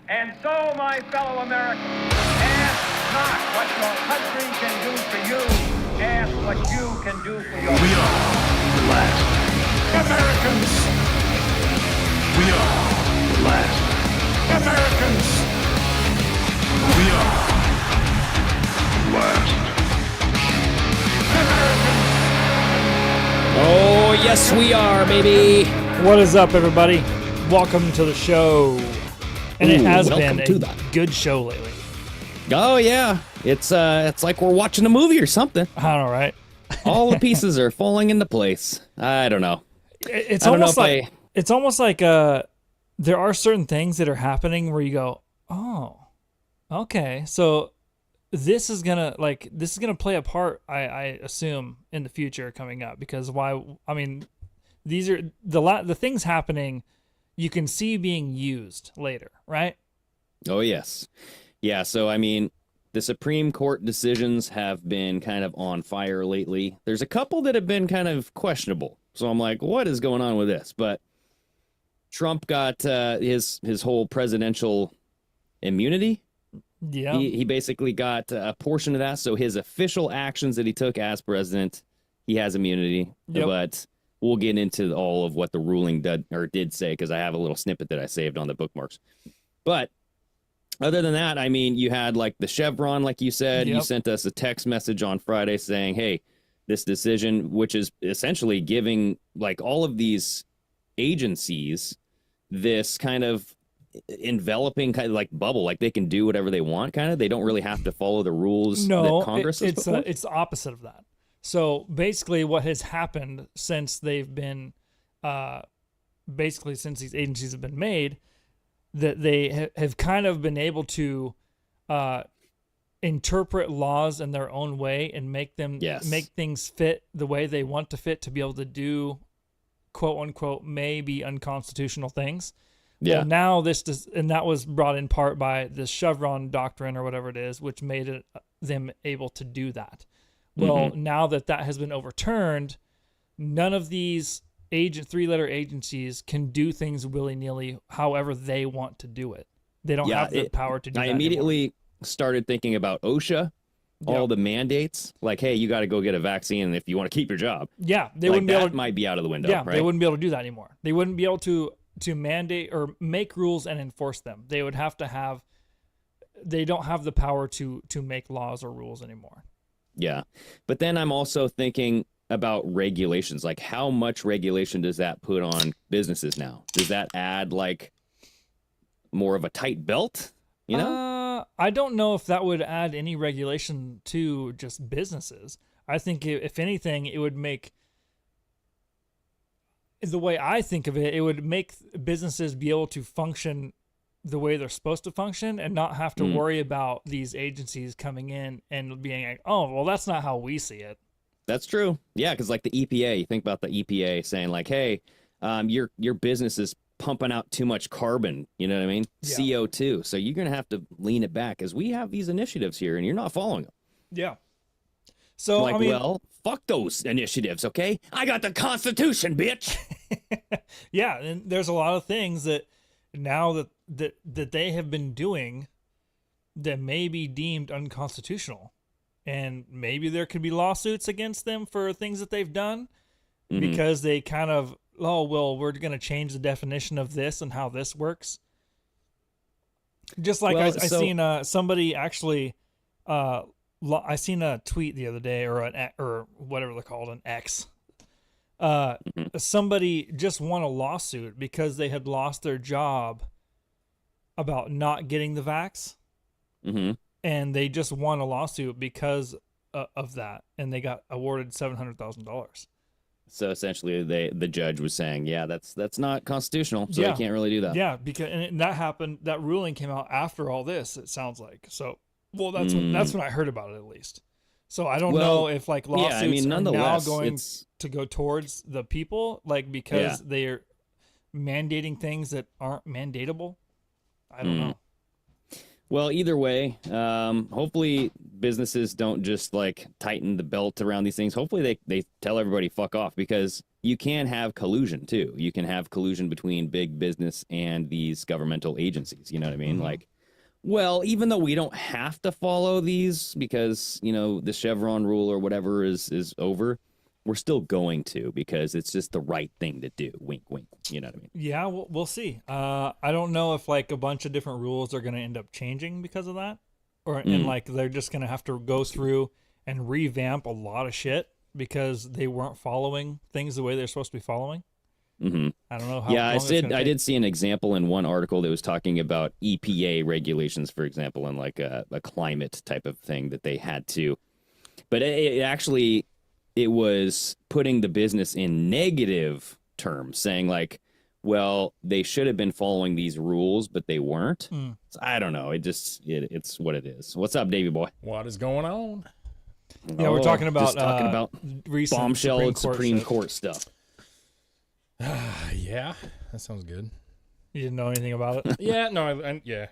And so, my fellow Americans, ask not what your country can do for you, ask what you can do for yourself. We are the last Americans. We are the last Americans. We are the last Americans. Oh, yes, we are, baby. What is up, everybody? Welcome to the show. And it has been a good show lately. Oh, yeah. It's like we're watching a movie or something. I don't know, right? All the pieces are falling into place. I don't know. It's almost like there are certain things that are happening where you go, oh, okay, so this is gonna play a part, I assume, in the future coming up, because these are the things happening you can see being used later, right? Oh, yes. Yeah, so, the Supreme Court decisions have been kind of on fire lately. There's a couple that have been kind of questionable. So I'm like, what is going on with this? But Trump got his whole presidential immunity. Yeah. He basically got a portion of that. So his official actions that he took as president, he has immunity. Yep. But we'll get into all of what the ruling did say, because I have a little snippet that I saved on the bookmarks. But other than that, you had like the Chevron, like you said. Yep. You sent us a text message on Friday saying, hey, this decision, which is essentially giving like all of these agencies this kind of enveloping kind of like bubble, like they can do whatever they want, kind of. They don't really have to follow the rules that Congress has put forth. It's the opposite of that. So basically what has happened since they've been, since these agencies have been made, that they have kind of been able to interpret laws in their own way and make things fit the way they want to fit, to be able to do quote unquote maybe unconstitutional things. Yeah. Well, now and that was brought in part by the Chevron doctrine or whatever it is, which made them able to do that. Well, now that has been overturned, none of these three-letter agencies can do things willy-nilly however they want to do it. They don't have the power to do that. I immediately started thinking about OSHA, all the mandates, like, hey, you got to go get a vaccine if you want to keep your job. Yeah, they wouldn't be able to, might be out of the window, yeah, right? They wouldn't be able to do that anymore. They wouldn't be able to mandate or make rules and enforce them. They would have to they don't have the power to make laws or rules anymore. Yeah. But then I'm also thinking about regulations. Like, how much regulation does that put on businesses now? Does that add like more of a tight belt? You know? I don't know if that would add any regulation to just businesses. I think if anything, it would make, the way I think of it, it would make businesses be able to function the way they're supposed to function and not have to worry about these agencies coming in and being like, oh, well, that's not how we see it. That's true. Yeah, because like the EPA, you think about the EPA saying like, hey, your business is pumping out too much carbon, you know what I mean? Yeah. CO2. So you're going to have to lean it back, because we have these initiatives here and you're not following them. Yeah. So, well, fuck those initiatives, okay? I got the Constitution, bitch. Yeah, and there's a lot of things that now that they have been doing that may be deemed unconstitutional, and maybe there could be lawsuits against them for things that they've done because they kind of, we're going to change the definition of this and how this works. Just like I seen somebody actually, I seen a tweet the other day, or whatever they're called, an X. Somebody just won a lawsuit because they had lost their job about not getting the vax. And they just won a lawsuit because of that, and they got awarded $700,000. So essentially, the judge was saying, yeah, that's not constitutional, so they can't really do that. Yeah, because that happened. That ruling came out after all this. It sounds like so. Well, that's when I heard about it, at least. So I don't know if like lawsuits are now going to go towards the people, like because they're mandating things that aren't mandatable. I don't know. Well, either way, hopefully businesses don't just like tighten the belt around these things. Hopefully they tell everybody fuck off, because you can have collusion too. You can have collusion between big business and these governmental agencies. You know what I mean? Mm-hmm. Like, well, even though we don't have to follow these because, you know, the Chevron rule or whatever is over, we're still going to, because it's just the right thing to do. Wink, wink. You know what I mean? Yeah, we'll see. I don't know if like a bunch of different rules are going to end up changing because of that, or and like they're just going to have to go through and revamp a lot of shit because they weren't following things the way they're supposed to be following. Mm-hmm. I don't know how. Yeah, long it's gonna I take. did see an example in one article that was talking about EPA regulations, for example, and like a climate type of thing that they had to. But it actually, it was putting the business in negative terms, saying like, well, they should have been following these rules, but they weren't. So I don't know. It's what it is. What's up, Davey boy? What is going on? Yeah, we're talking about just talking about recent Bombshell and Supreme shit. Court stuff. Yeah, that sounds good. You didn't know anything about it? Yeah, no, yeah.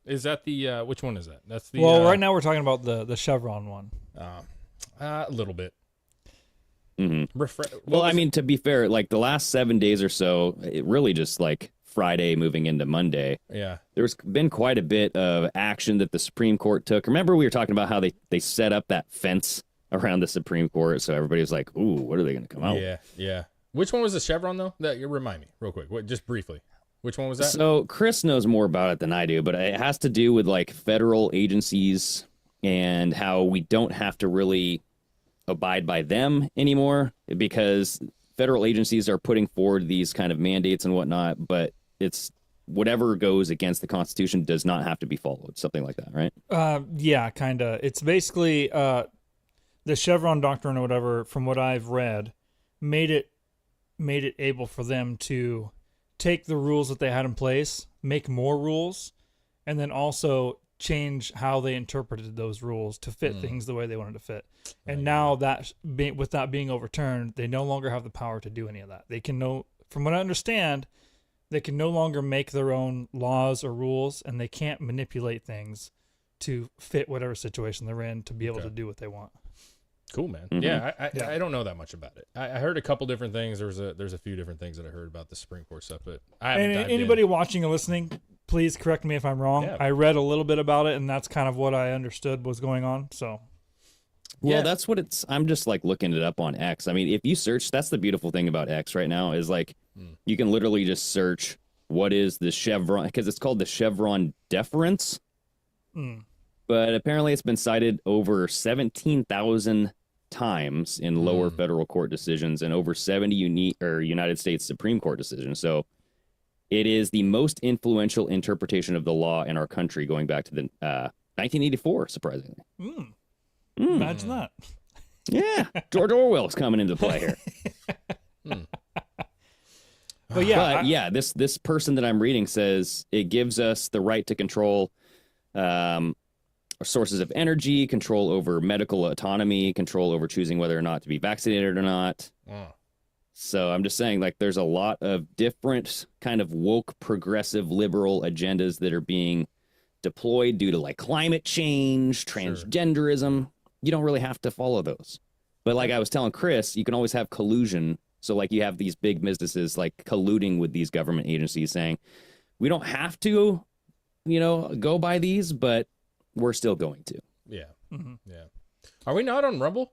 Is that the which one is that? That's the Well, right now we're talking about the Chevron one. a little bit. Mm-hmm. Well, Well, I mean, to be fair, like the last 7 days or so, it really just like Friday moving into Monday, yeah, there's been quite a bit of action that the Supreme Court took. Remember, we were talking about how they set up that fence around the Supreme Court, so everybody was like, "Ooh, what are they going to come out?" yeah. Which one was the Chevron though? That you remind me real quick, just briefly. Which one was that? So Chris knows more about it than I do, but it has to do with like federal agencies and how we don't have to really abide by them anymore because federal agencies are putting forward these kind of mandates and whatnot, but it's whatever goes against the Constitution does not have to be followed. Something like that, right? Yeah, kind of. It's basically the Chevron doctrine or whatever, from what I've read, made it able for them to take the rules that they had in place, make more rules, and then also change how they interpreted those rules to fit things the way they wanted to fit. And now that with that being overturned, they no longer have the power to do any of that. They can from what I understand, they can no longer make their own laws or rules, and they can't manipulate things to fit whatever situation they're in to be able to do what they want. Cool, man. Mm-hmm. Yeah, I don't know that much about it. I heard a couple different things. There's a few different things that I heard about the Supreme Court stuff, but I haven't dived anybody in. watching and listening, please correct me if I'm wrong. Yeah. I read a little bit about it, and that's kind of what I understood was going on. So, Well, that's what it's. I'm just like looking it up on X. I mean, if you search, that's the beautiful thing about X right now is like you can literally just search what is the Chevron, because it's called the Chevron deference. But apparently it's been cited over 17,000 times in lower federal court decisions and over 70 United States Supreme Court decisions. So it is the most influential interpretation of the law in our country going back to the 1984, surprisingly. imagine that. Yeah, George Orwell's coming into play here. But yeah, this person that I'm reading says it gives us the right to control sources of energy, control over medical autonomy, control over choosing whether or not to be vaccinated or not. So I'm just saying, like, there's a lot of different kind of woke, progressive, liberal agendas that are being deployed due to like climate change, transgenderism. You don't really have to follow those. But like I was telling Chris, you can always have collusion. So like you have these big businesses like colluding with these government agencies saying, we don't have to, go by these, but we're still going to. Yeah. Yeah. Are we not on Rumble?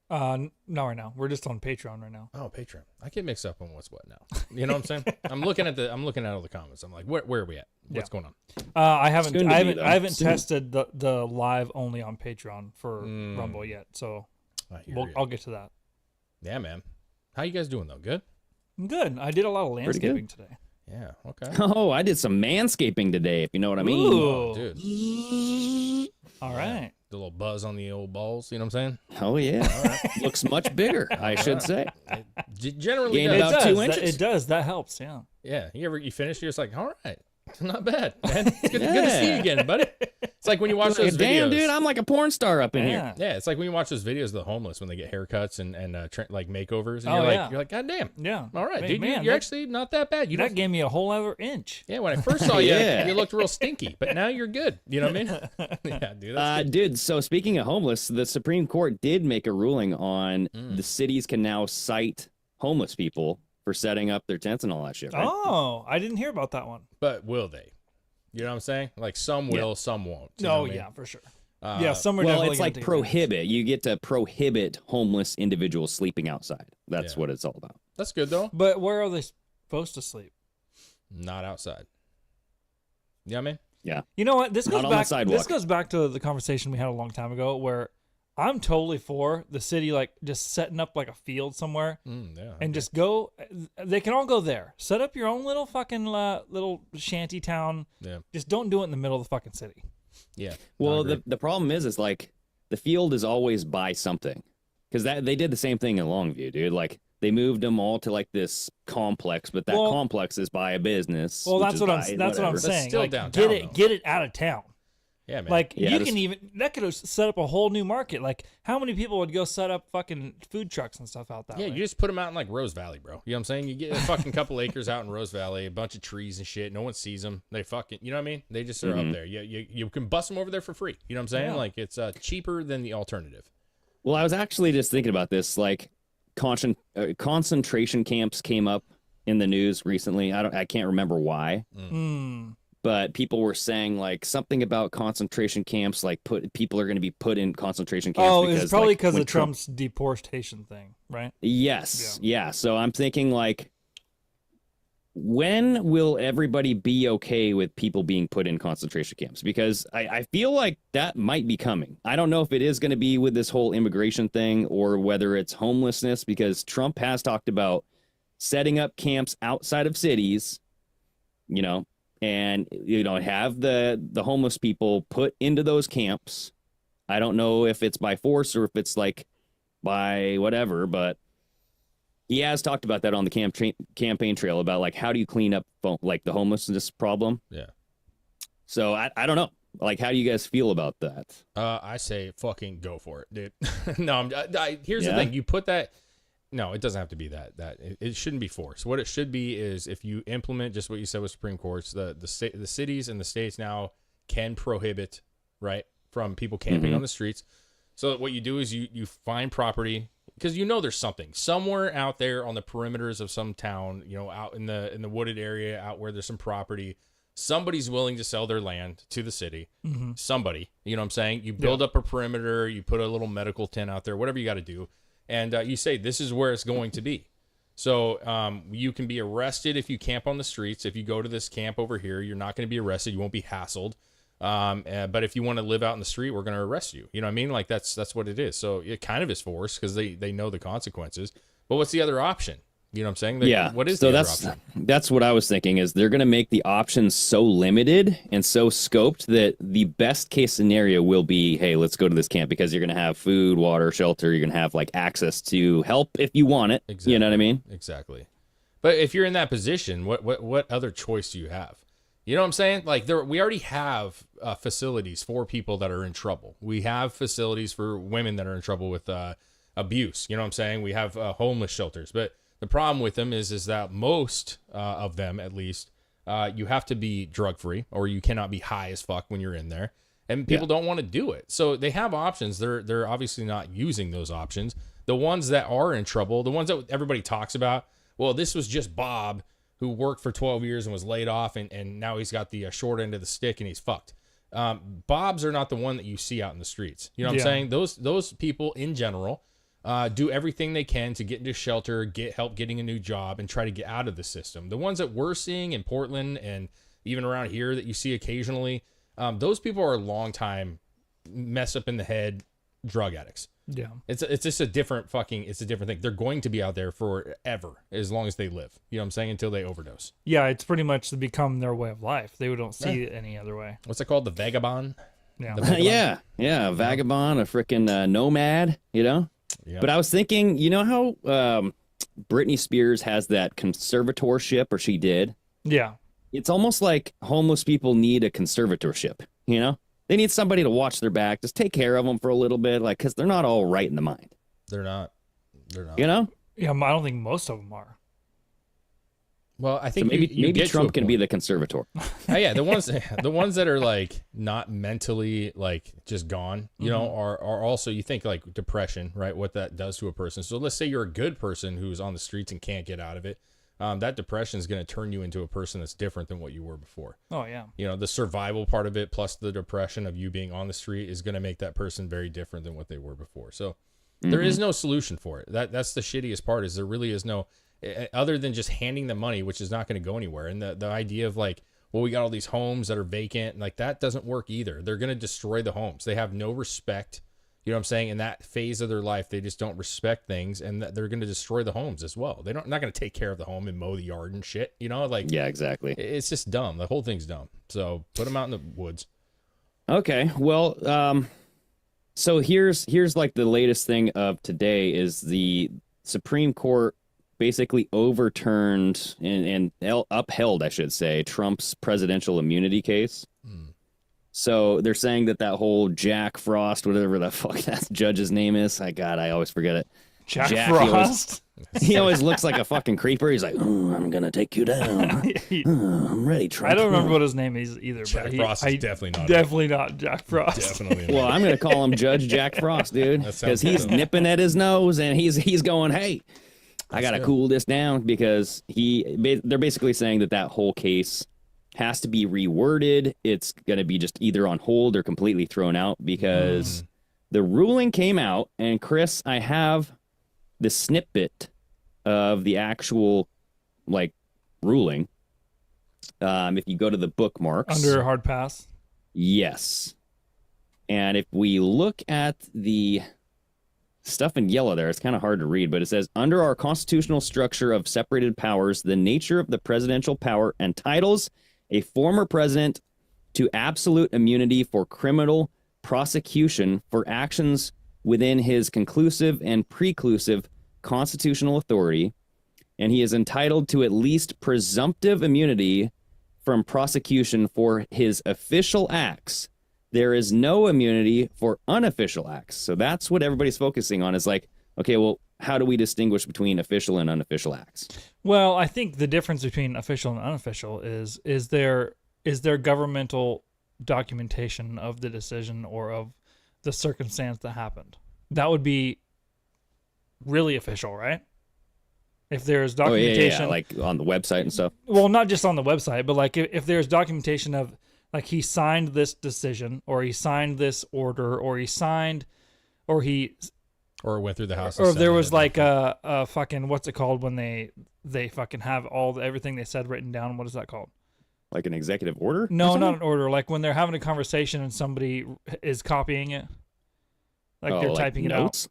no, right now we're just on Patreon right now. Oh, Patreon. I get mixed up on what's what now. You know what I'm saying? I'm looking at all the comments. I'm like, where are we at? What's going on? I haven't Soon to be, though. Soon. tested the live only on Patreon for Rumble yet, so I'll get to that. Yeah, man. How you guys doing though? Good. I'm good. I did a lot of Pretty good. landscaping today. Yeah. Okay. Oh, I did some manscaping today, if you know what I mean. Ooh. Dude. All right. The little buzz on the old balls. You know what I'm saying? Oh, yeah. Looks much bigger, I should say. Generally, Gained does. about 2 inches. It does. That helps. Yeah. Yeah. You finish? You're just like, all right. Not bad, man. It's good to see you again, buddy. It's like when you watch those Damn, videos. dude, I'm like a porn star up in here. Yeah, it's like when you watch those videos of the homeless when they get haircuts and like makeovers, and you're like, God damn. Yeah. All right, Man, dude, man, you're that- actually not that bad. You That don't. gave me a whole other inch. Yeah, when I first saw you, Yeah. you looked real stinky, but now you're good. You know what I mean? Yeah, dude. That's good. Dude, so speaking of homeless, the Supreme Court did make a ruling on the cities can now cite homeless people for setting up their tents and all that shit, right? Oh, I didn't hear about that one. But will they? You know what I'm saying? Like some will, some won't. You know No, what I mean? yeah, for sure. Yeah, some are Well, definitely it's gonna like take prohibit. You get to prohibit homeless individuals sleeping outside. That's Yeah. what it's all about. That's good though. advantage. But where are they supposed to sleep? Not outside. You know what I mean? Yeah. You know what? This Not goes on the back. sidewalk. This goes back to the conversation we had a long time ago, where I'm totally for the city like just setting up like a field somewhere Yeah. and just go. They can all go there. Set up your own little fucking little shanty town. Yeah. Just don't do it in the middle of the fucking city. Yeah. Well, I agree. the problem is like the field is always by something, because they did the same thing in Longview, dude. Like they moved them all to like this complex, but that Well- complex is by a business. Well, which that's is what I'm. by That's what I'm whatever. saying. still Like, downtown, though. get it out of town. Yeah, man. Like Yeah, you this- can even that could have set up a whole new market. Like how many people would go set up fucking food trucks and stuff out that yeah, way? you just put them out in like Rose Valley, bro. You know what I'm saying? You get a fucking couple acres out in Rose Valley, a bunch of trees and shit. No one sees them. They fucking, you know what I mean? They just are up there. You can bust them over there for free. You know what I'm saying? Yeah. Like it's cheaper than the alternative. Well, I was actually just thinking about this. Like concentration camps came up in the news recently. I can't remember why. But people were saying like something about concentration camps, like people are going to be put in concentration camps. Oh, because, it's probably like, because when of Trump's deportation thing, right? Yes, yeah. So I'm thinking like, when will everybody be okay with people being put in concentration camps? Because I feel like that might be coming. I don't know if it is going to be with this whole immigration thing or whether it's homelessness, because Trump has talked about setting up camps outside of cities, you know, and have the homeless people put into those camps. I don't know if it's by force or if it's like by whatever, but he has talked about that on the campaign trail about like how do you clean up like the homelessness problem. Yeah. So I don't know. Like, how do you guys feel about that? I say fucking go for it, dude. No, here's the Yeah? thing. You put that. No, it doesn't have to be that. It shouldn't be forced. What it should be is if you implement just what you said with Supreme Courts, the cities and the states now can prohibit, right, from people camping on the streets. So what you do is you find property, because there's something somewhere out there on the perimeters of some town, out in the wooded area, out where there's some property. Somebody's willing to sell their land to the city. Somebody, you know what I'm saying? You build up a perimeter, you put a little medical tent out there, whatever you got to do. And you say, this is where it's going to be. So you can be arrested if you camp on the streets. If you go to this camp over here, you're not going to be arrested. You won't be hassled. But if you want to live out in the street, we're going to arrest you. You know what I mean? Like that's what it is. So it kind of is forced because they know the consequences. But what's the other option? You know what I'm saying? Yeah. What is so the that's other option? that's what I was thinking, is they're going to make the options so limited and so scoped that the best case scenario will be, hey, let's go to this camp because you're going to have food, water, shelter. You're going to have like access to help if you want it. Exactly. You know what I mean? Exactly. But if you're in that position, what other choice do you have? You know what I'm saying? Like we already have facilities for people that are in trouble. We have facilities for women that are in trouble with abuse. You know what I'm saying? We have homeless shelters. But the problem with them is that most of them, at least, you have to be drug free or you cannot be high as fuck when you're in there. And people don't want to do it. So they have options. They're obviously not using those options. The ones that are in trouble, the ones that everybody talks about, well, this was just Bob who worked for 12 years and was laid off and now he's got the short end of the stick and he's fucked. Bobs are not the one that you see out in the streets. You know what I'm saying? Those people in general do everything they can to get into shelter, get help getting a new job, and try to get out of the system. The ones that we're seeing in Portland and even around here that you see occasionally, those people are long time mess up in the head drug addicts. Yeah. It's just a different thing. They're going to be out there forever as long as they live. You know what I'm saying? Until they overdose. Yeah, it's pretty much become their way of life. They don't see it any other way. What's it called? The vagabond? Yeah. The vagabond? Yeah. Vagabond, a freaking nomad, Yep. But I was thinking, you know how Britney Spears has that conservatorship, or she did? Yeah. It's almost like homeless people need a conservatorship, you know? They need somebody to watch their back, just take care of them for a little bit, like, because they're not all right in the mind. They're not. They're not. You know? Yeah, I don't think most of them are. Well, I So think maybe you get Trump to a can be point. the conservator. Oh, yeah, the ones that are like not mentally like just gone, you know, are also, you think like depression, right? What that does to a person. So let's say you're a good person who's on the streets and can't get out of it. That depression is going to turn you into a person that's different than what you were before. Oh yeah. You know, the survival part of it plus the depression of you being on the street is going to make that person very different than what they were before. So there is no solution for it. That's the shittiest part, is there really is no, other than just handing them money, which is not going to go anywhere. And the idea of like, well, we got all these homes that are vacant, like that doesn't work either. They're going to destroy the homes. They have no respect. You know what I'm saying? In that phase of their life, they just don't respect things, and they're going to destroy the homes as well. They're not going to take care of the home and mow the yard and shit. You know, like, Yeah, exactly. it's just dumb. The whole thing's dumb. So put them out in the woods. Okay, well, so here's like the latest thing of today is the Supreme Court basically overturned and upheld, I should say, Trump's presidential immunity case. So they're saying that whole Jack Frost, whatever the fuck that judge's name is, I always forget it. Jack Jack, Frost. He always looks like a fucking creeper. He's like, oh, I'm gonna take you down. Oh, I'm ready, Trump. I don't remember what his name is either. Jack but Frost is definitely not. Definitely not Jack Frost. Definitely not. Well, I'm gonna call him Judge Jack Frost, dude, That sounds because he's good. nipping at his nose and he's going, hey, I gotta good. cool this down, because they're basically saying that whole case has to be reworded. It's gonna be just either on hold or completely thrown out, because the ruling came out, and Chris, I have the snippet of the actual like ruling. If you go to the bookmarks Under a hard pass. yes, and if we look at the stuff in yellow there, it's kind of hard to read, but it says, under our constitutional structure of separated powers, the nature of the presidential power entitles a former president to absolute immunity for criminal prosecution for actions within his conclusive and preclusive constitutional authority, and he is entitled to at least presumptive immunity from prosecution for his official acts. There is no immunity for unofficial acts. So that's what everybody's focusing on, is like, okay, well, how do we distinguish between official and unofficial acts? Well, I think the difference between official and unofficial is there governmental documentation of the decision or of the circumstance that happened. That would be really official, right? If there's documentation, yeah, like on the website and stuff. well, not just on the website, but like if there's documentation of like he signed this decision or he signed this order or he signed or he Or it went through the House. or and if there Senate was and like a fucking, what's it called when they fucking have everything they said written down. What is that called? Like an executive order? or No, something? not an order. Like when they're having a conversation and somebody is copying it, like they're like typing it notes?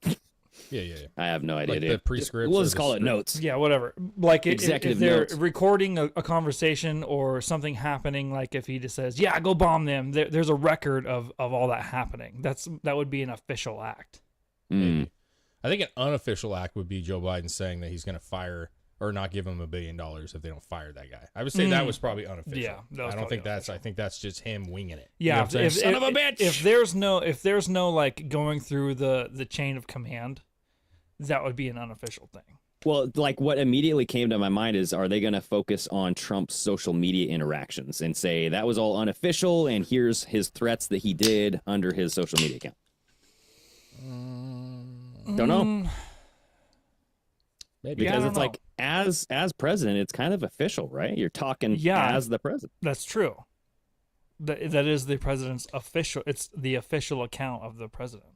Yeah. I have no idea, Like the dude. prescripts We'll or just the call it script? notes. out. Yeah, whatever. Like if Executive they're notes. recording a conversation or something happening, like if he just says, "Yeah, go bomb them," there's a record of all that happening. That would be an official act. Mm. I think an unofficial act would be Joe Biden saying that he's going to fire or not give him $1 billion if they don't fire that guy. I would say that was probably unofficial. Yeah, that was I don't probably think that's. I think that's just him winging it. Yeah, You know what I'm saying? Son of a bitch! If there's no like going through the chain of command, that would be an unofficial thing. Well, like what immediately came to my mind is, are they going to focus on Trump's social media interactions and say that was all unofficial and here's his threats that he did under his social media account? Don't know. Maybe. Yeah, I Because don't it's know. like, as president, it's kind of official, right? You're talking Yeah. as the president. That's true. That is the president's official. It's the official account of the president.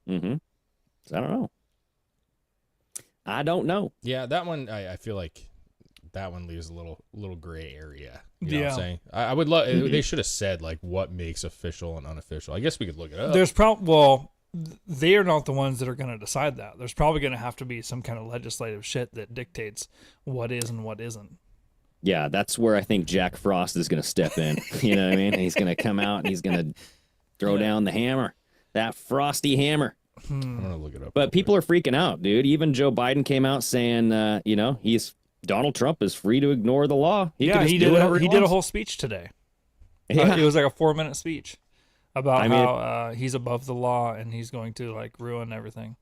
Mm-hmm. So I don't know. I don't know. Yeah, that one. I feel like that one leaves a little gray area. You know what Yeah. I'm saying? I would love. They should have said like what makes official and unofficial. I guess we could look it up. There's they are not the ones that are going to decide that. There's probably going to have to be some kind of legislative shit that dictates what is and what isn't. Yeah, that's where I think Jack Frost is going to step in. You know what I mean? He's going to come out and he's going to throw down the hammer, that frosty hammer. I'm gonna look it up. But people are freaking out, dude. Even Joe Biden came out saying, he's Donald Trump is free to ignore the law. He Yeah, can just he do did. whatever He did a wants. whole speech today. Yeah. It was like a 4-minute speech about I mean, how he's above the law and he's going to like ruin everything.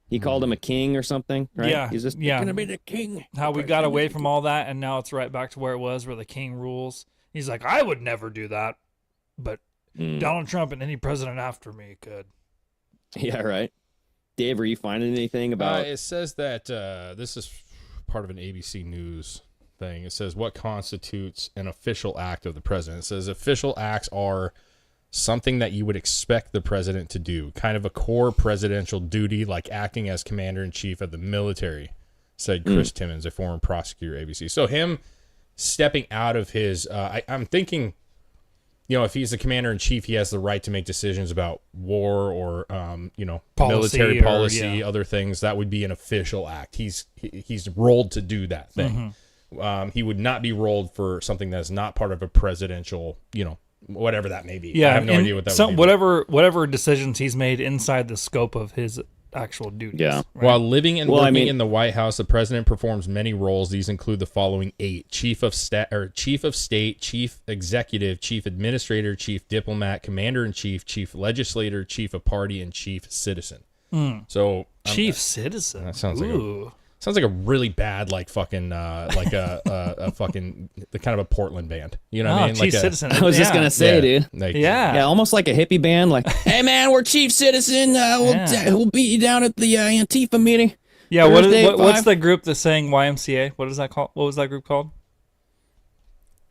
he called him a king or something, right? Yeah, He's just yeah. gonna be the king. How we got away from all that and now it's right back to where it was, where the king rules. He's like, I would never do that, but Donald Trump and any president after me could. Yeah, right. Dave, are you finding anything about? It says that this is part of an ABC News thing. It says what constitutes an official act of the president. It says official acts are something that you would expect the president to do, kind of a core presidential duty, like acting as commander-in-chief of the military, said Chris Timmons, a former prosecutor at ABC. So him stepping out of his, I'm thinking, you know, if he's the commander-in-chief, he has the right to make decisions about war or, Policy military or, policy, other things. That would be an official act. He's rolled to do that thing. He would not be rolled for something that's not part of a presidential, whatever that may be. Yeah, I have no idea what that would be. Whatever decisions he's made inside the scope of his actual duties. Yeah. right? While living and working I mean- in the White House, the president performs many roles. These include the following 8: chief of state, chief executive, chief administrator, chief diplomat, commander-in-chief, chief legislator, chief of party, and chief citizen. So Chief citizen. That sounds like Ooh. sounds like a really bad fucking a fucking the kind of a Portland band. You know what I mean? Chief Like citizen. I was just gonna say, dude. Yeah. Yeah, almost like a hippie band. Like, hey man, we're chief citizen. Yeah. We'll beat you down at the Antifa meeting. Yeah, Thursday at what's 5? the group that sang YMCA? What is that called? What was that group called?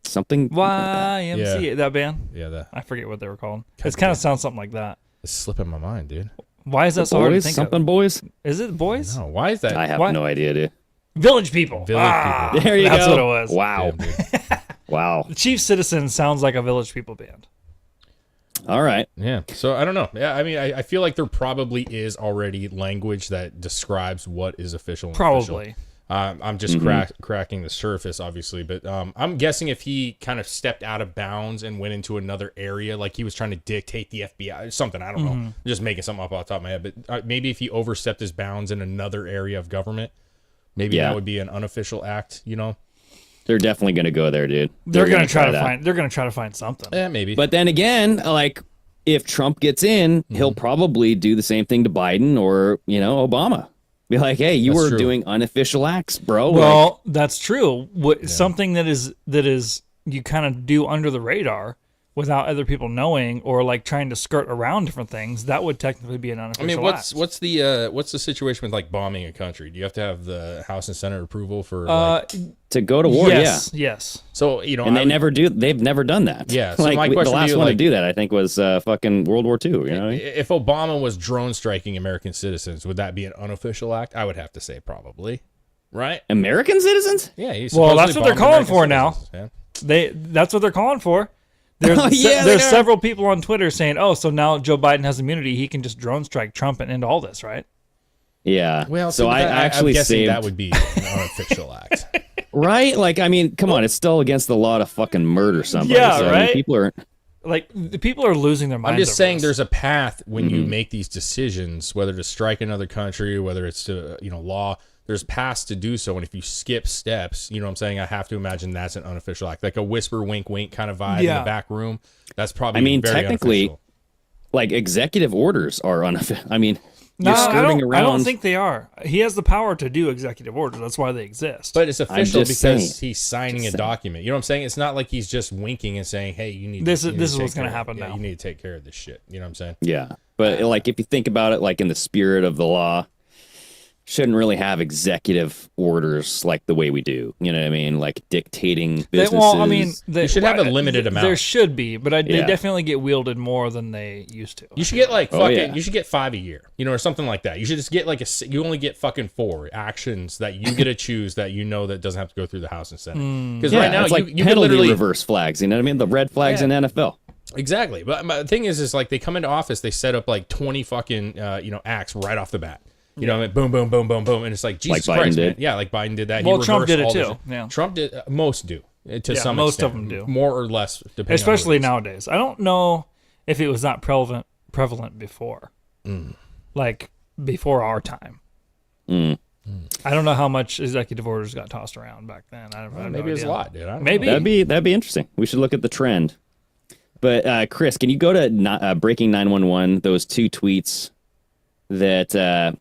Something. YMCA. Yeah. That band? Yeah, I forget what they were called. It kind of sounds something like that. it's slipping my mind, dude. Why is that so hard to Boys, think something of? boys. Is it boys? No, why is that? I have What? no idea, dude. Village People. Village People. There you That's go. what it was. Wow. Damn, dude. Wow. The Chief Citizen sounds like a Village People band. All right. Yeah. So I don't know. Yeah. I mean, I feel like there probably is already language that describes what is official. And Probably. official. I'm just cracking the surface, obviously, but I'm guessing if he kind of stepped out of bounds and went into another area, like he was trying to dictate the FBI or something, I don't know, I'm just making something up off the top of my head, but maybe if he overstepped his bounds in another area of government, maybe that would be an unofficial act, They're definitely gonna go there, dude. They're gonna try to that. find. They're gonna try to find something. Yeah, maybe. But then again, like if Trump gets in, he'll probably do the same thing to Biden or Obama. Be like, hey, you That's were true. doing unofficial acts, bro. Well, that's true. Something that is you kind of do under the radar without other people knowing, or like trying to skirt around different things, that would technically be an unofficial I mean, act. what's the situation with like bombing a country? Do you have to have the House and Senate approval for? to go to war, yes. So and they never do. They've never done that. Yeah, so like my the question to last you, one to like- do that, I think, was fucking World War II. If Obama was drone striking American citizens, would that be an unofficial act? I would have to say probably, right? American citizens? Yeah. He's Well, that's supposedly what they're calling bombed for American now. citizens, man. That's what they're calling for. There's Oh, yeah, there's they are. several people on Twitter saying, "Oh, so now Joe Biden has immunity; he can just drone strike Trump and end all this, right?" Yeah. Well, so see, I but actually I'm guessing saved. that would be an unofficial act. Right? Like, I mean, come on, it's still against the law to fucking murder somebody. Yeah, so, I mean, right? people are. Like the people are losing their minds. I'm just over saying this. there's a path when you make these decisions, whether to strike another country, whether it's to, law, there's paths to do so. And if you skip steps, you know what I'm saying? I have to imagine that's an unofficial act, like a whisper, wink, wink kind of vibe in Yeah. the back room. That's probably, I mean, very technically, unofficial. like, executive orders are unofficial. I mean, you're No, skirting around. I don't think they are. He has the power to do executive orders. That's why they exist. But it's official just because saying. he's signing a document. You know what I'm saying? It's not like he's just winking and saying, "Hey, you need This to, is- you this need is to what's take gonna care of- happen yeah, now." You need to take care of this shit." You know what I'm saying? Yeah. But, like, if you think about it, like, in the spirit of the law, shouldn't really have executive orders like the way we do. You know what I mean? Like, dictating businesses. You should have a limited amount. There should be, but they Yeah. definitely get wielded more than they used to. You should get like Oh, fucking. yeah. You should get 5 a year, or something like that. You should just get like you only get fucking 4 actions that you get to choose that that doesn't have to go through the House and Senate. Because Yeah, right now it's like you can penalty literally reverse flags. You know what I mean? The red flags Yeah. in NFL. exactly. But the thing is like they come into office, they set up like 20 fucking acts right off the bat. You know, boom, boom, boom, boom, boom, and it's like Jesus Like Biden Christ, man. did. Yeah, like Biden did that. Well, He Trump reversed did it all too, this- yeah. Trump did. Most do to some most of extent. them do. More or less, depending. on who Especially it is. nowadays. I don't know if it was not prevalent before. Like before our time. I don't know how much executive orders got tossed around back then. I have no Maybe it's a idea. lot, dude. I don't Maybe. know. That'd be interesting. We should look at the trend. But Chris, can you go to Breaking 911? Those two tweets that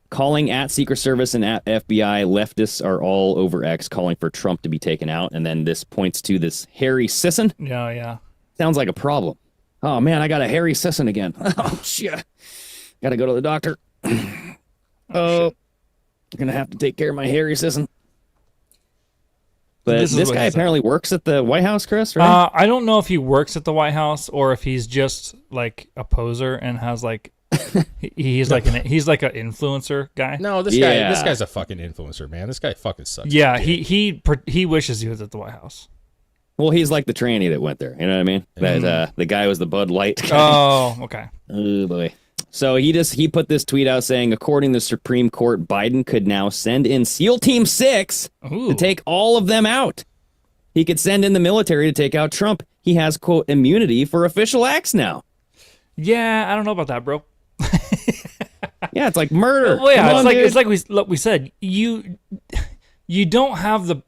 calling at Secret Service and at FBI, leftists are all over X calling for Trump to be taken out, and then this points to this Harry Sisson. Yeah. Sounds like a problem. Oh man, I got a Harry Sisson again. Oh shit, got to go to the doctor. Oh, I'm gonna have to take care of my Harry Sisson. But this guy apparently works at the White House, Chris, right? I don't know if he works at the White House or if he's just like a poser and has like he's like an influencer guy. No, this guy's a fucking influencer, man. This guy fucking sucks. Yeah, he wishes he was at the White House. Well, he's like the tranny that went there. You know what I mean? That the guy was the Bud Light guy. Oh, okay. Oh boy. So he put this tweet out saying, according to the Supreme Court, Biden could now send in SEAL Team 6 to take all of them out. He could send in the military to take out Trump. He has, quote, immunity for official acts now. Yeah, I don't know about that, bro. Yeah, it's like murder. Well, yeah, Come on, it's like we said. You don't have the.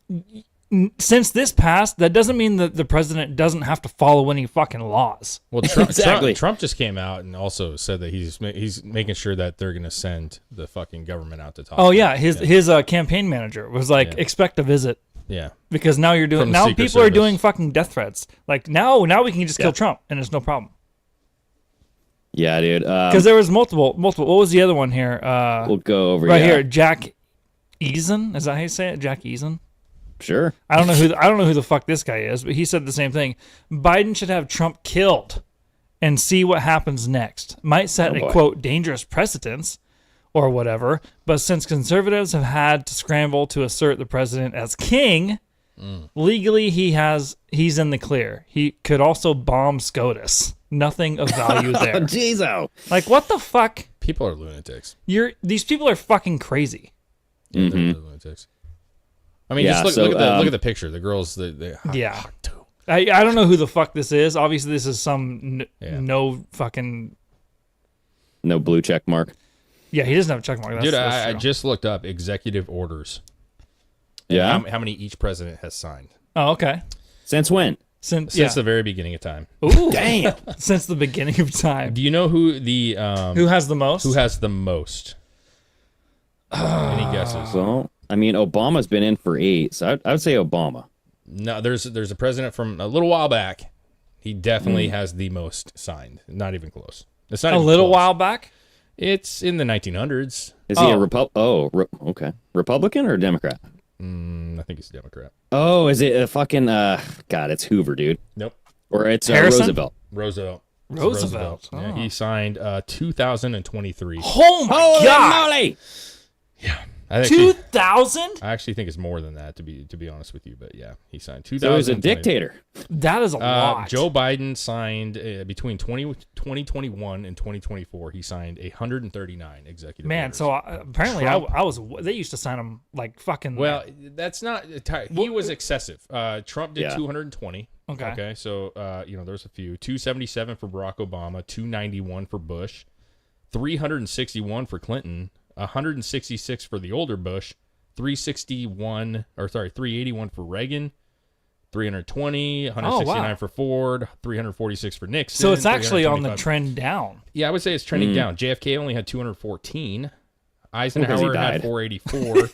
Since this passed, that doesn't mean that the president doesn't have to follow any fucking laws. Well, Exactly. Trump just came out and also said that he's making sure that they're going to send the fucking government out to talk. Oh yeah, his campaign manager was like, expect a visit. Yeah. Because now you're doing From the Secret people are Service. doing fucking death threats. Like now we can just kill Trump and it's no problem. Yeah, dude. Because there was multiple. What was the other one here? We'll go over right here. Jack Eason. Is that how you say it? Jack Eason. Sure. I don't know who the fuck this guy is, but he said the same thing. Biden should have Trump killed and see what happens next. Might set a quote dangerous precedence or whatever, but since conservatives have had to scramble to assert the president as king, legally he's in the clear. He could also bomb SCOTUS. Nothing of value there. Jeez-o. Like what the fuck? People are lunatics. These people are fucking crazy. Yeah, they're lunatics. I mean, just look at the picture. The girls, hot too. I don't know who the fuck this is. Obviously, this is some no fucking no blue check mark. Yeah, he doesn't have a check mark. Dude, I just looked up executive orders. Yeah, how many each president has signed? Oh, okay. Since when? Since the very beginning of time. Ooh, damn! Since the beginning of time. Do you know who the who has the most? Who has the most? Any guesses? Well, I mean, Obama's been in for 8, so I would say Obama. No, there's a president from a little while back. He definitely has the most signed. Not even close. It's not a even little close. while back. It's in the 1900s. Is he a okay. Republican or Democrat? I think he's a Democrat. Oh, is it a fucking God? It's Hoover, dude. Nope. Or it's Harrison? Roosevelt. Roosevelt. Yeah, Oh. he signed 2023. Oh my god! Moly! Yeah. 2000? I actually think it's more than that, to be honest with you. But yeah, he signed 2000. So he's a dictator. That is a lot. Joe Biden signed between 2021 and 2024. He signed 139 executive orders. So apparently I was. They used to sign them like fucking. Well, that's not. He was excessive. Trump did 220. Okay. So there's a few. 277 for Barack Obama. 291 for Bush. 361 for Clinton. 166 for the older Bush, 381 for Reagan, 320, 169 for Ford, 346 for Nixon. So it's actually on the trend down. Yeah, I would say it's trending down. JFK only had 214. Eisenhower had 484.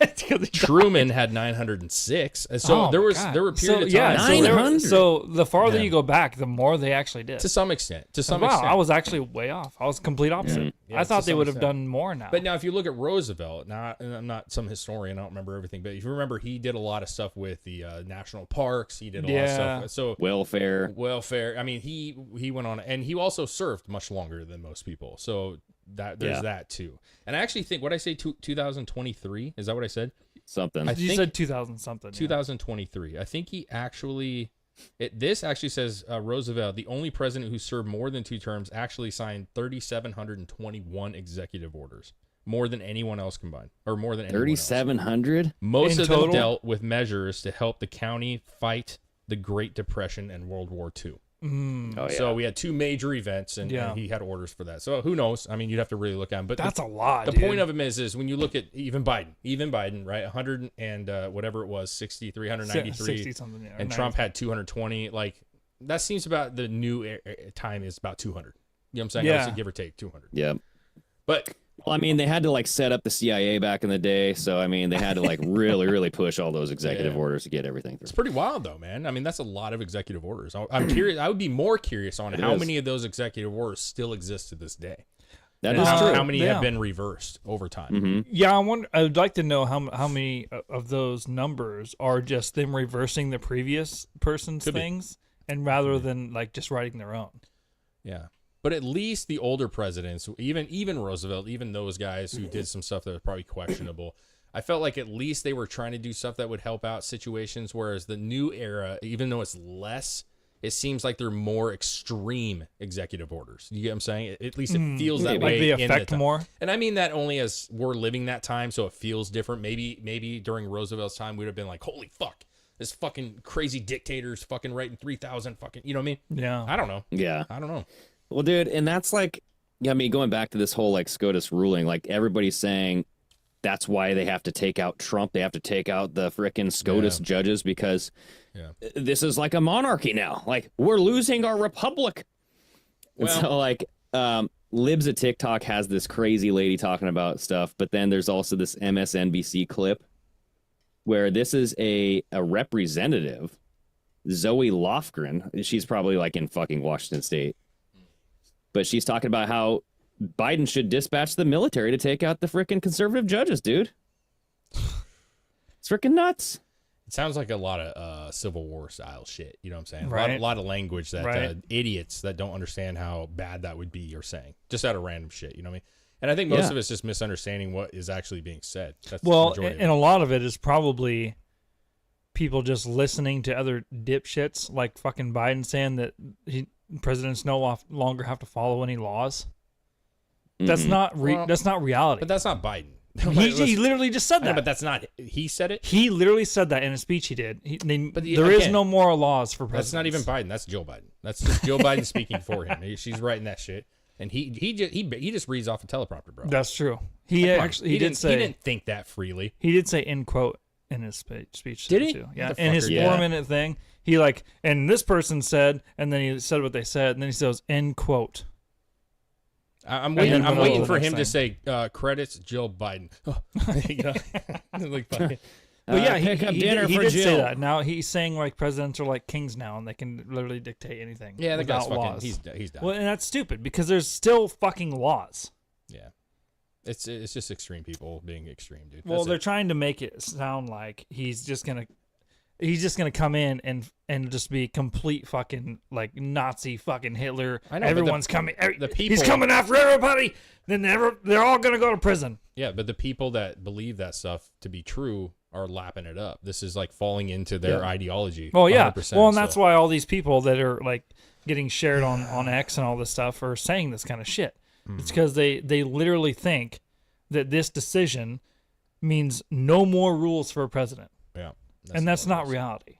Truman had 906. So there were periods of time. 900. So the farther you go back, the more they actually did. To some extent. Wow, I was actually way off. I was complete opposite. Yeah, I thought they would have extent. done more now. But now, if you look at Roosevelt, and I'm not some historian, I don't remember everything, but if you remember, he did a lot of stuff with the national parks. He did a lot of stuff. So welfare. I mean, he went on, and he also served much longer than most people. So there's that too. And I actually think, what I say, 2023, is that what I said? Something. You said 2000 something. 2023. Yeah. I think he actually. This actually says Roosevelt, the only president who served more than 2 terms, actually signed 3,721 executive orders, more than anyone else combined, or more than 3,700. Most of total? them dealt with measures to help the county fight the Great Depression and World War II. Oh, yeah. So we had 2 major events, and he had orders for that. So who knows? I mean, you'd have to really look at him. But That's a lot. The dude. point of him is when you look at even Biden, right? 100 and whatever it was, 63, 193, 60 something, yeah, and Trump had 220. Like that seems about the new time is about 200. You know what I'm saying? Yeah. Obviously, give or take 200. Yeah. But Well, I mean, they had to like set up the CIA back in the day, so I mean, they had to like really push all those executive orders to get everything through. it's pretty wild, though, man. I mean, that's a lot of executive orders. I'm curious. I would be more curious on how many of those executive orders still exist to this day. That And is true. how many Yeah. have been reversed over time? Mm-hmm. Yeah, I would like to know how many of those numbers are just them reversing the previous person's Could be. things, and rather than like just writing their own. Yeah. But at least the older presidents, even Roosevelt, even those guys who did some stuff that was probably questionable, I felt like at least they were trying to do stuff that would help out situations, whereas the new era, even though it's less, it seems like they're more extreme executive orders. You get what I'm saying? At least it feels that Like way. they in the affect time. more? And I mean that only as we're living that time, so it feels different. Maybe during Roosevelt's time, we'd have been like, holy fuck, this fucking crazy dictator's fucking writing 3,000 fucking, you know what I mean? Yeah. I don't know. Yeah. I don't know. Well, dude, and that's like, I mean, going back to this whole like SCOTUS ruling, like everybody's saying that's why they have to take out Trump. They have to take out the frickin' SCOTUS judges because this is like a monarchy now. Like we're losing our republic. And so like, Libs at TikTok has this crazy lady talking about stuff, but then there's also this MSNBC clip where this is a representative, Zoe Lofgren. She's probably like in fucking Washington State. But she's talking about how Biden should dispatch the military to take out the frickin' conservative judges, dude. It's frickin' nuts. It sounds like a lot of Civil War style shit. You know what I'm saying? Right. A lot of language that Right. idiots that don't understand how bad that would be are saying. Just out of random shit. You know what I mean? And I think most of it's just misunderstanding what is actually being said. That's Well, the majority and a of it. lot of it is probably people just listening to other dipshits like fucking Biden saying that presidents no longer have to follow any laws. That's not that's not reality. But that's not Biden. He literally just said I know, that. but that's not. He said it. He literally said that in a speech he did. But there is again, no moral laws for presidents. That's not even Biden. That's Joe Biden. That's just Joe Biden speaking for him. She's writing that shit, and he just reads off a teleprompter, bro. That's true. He actually he did say he didn't think that freely. he did say end quote in his speech. Did he? Too. What Yeah, the in fuck his are you- 4-minute thing, he like, and this person said, and then he said what they said, and then he says end quote. I'm then waiting. I'm went waiting over for the him to next say credits Joe Biden. You know? Like fucking. But yeah, pick up dinner he for did say Jill. that. Now he's saying like presidents are like kings now, and they can literally dictate anything. Yeah, that guy's without fucking. laws. He's done. Well, and that's stupid because there's still fucking laws. Yeah, it's just extreme people being extreme, dude. Well, That's they're it. trying to make it sound like he's just gonna come in and just be complete fucking like Nazi fucking Hitler. I know, but Everyone's coming. the He's people- coming after everybody. Then they're all gonna go to prison. Yeah, but the people that believe that stuff to be true are lapping it up. This is like falling into their ideology. Well, yeah. 100%, Well, and that's so. why all these people that are like getting shared on X and all this stuff are saying this kind of shit. It's because they literally think that this decision means no more rules for a president, Yeah, and that's what it not is. reality.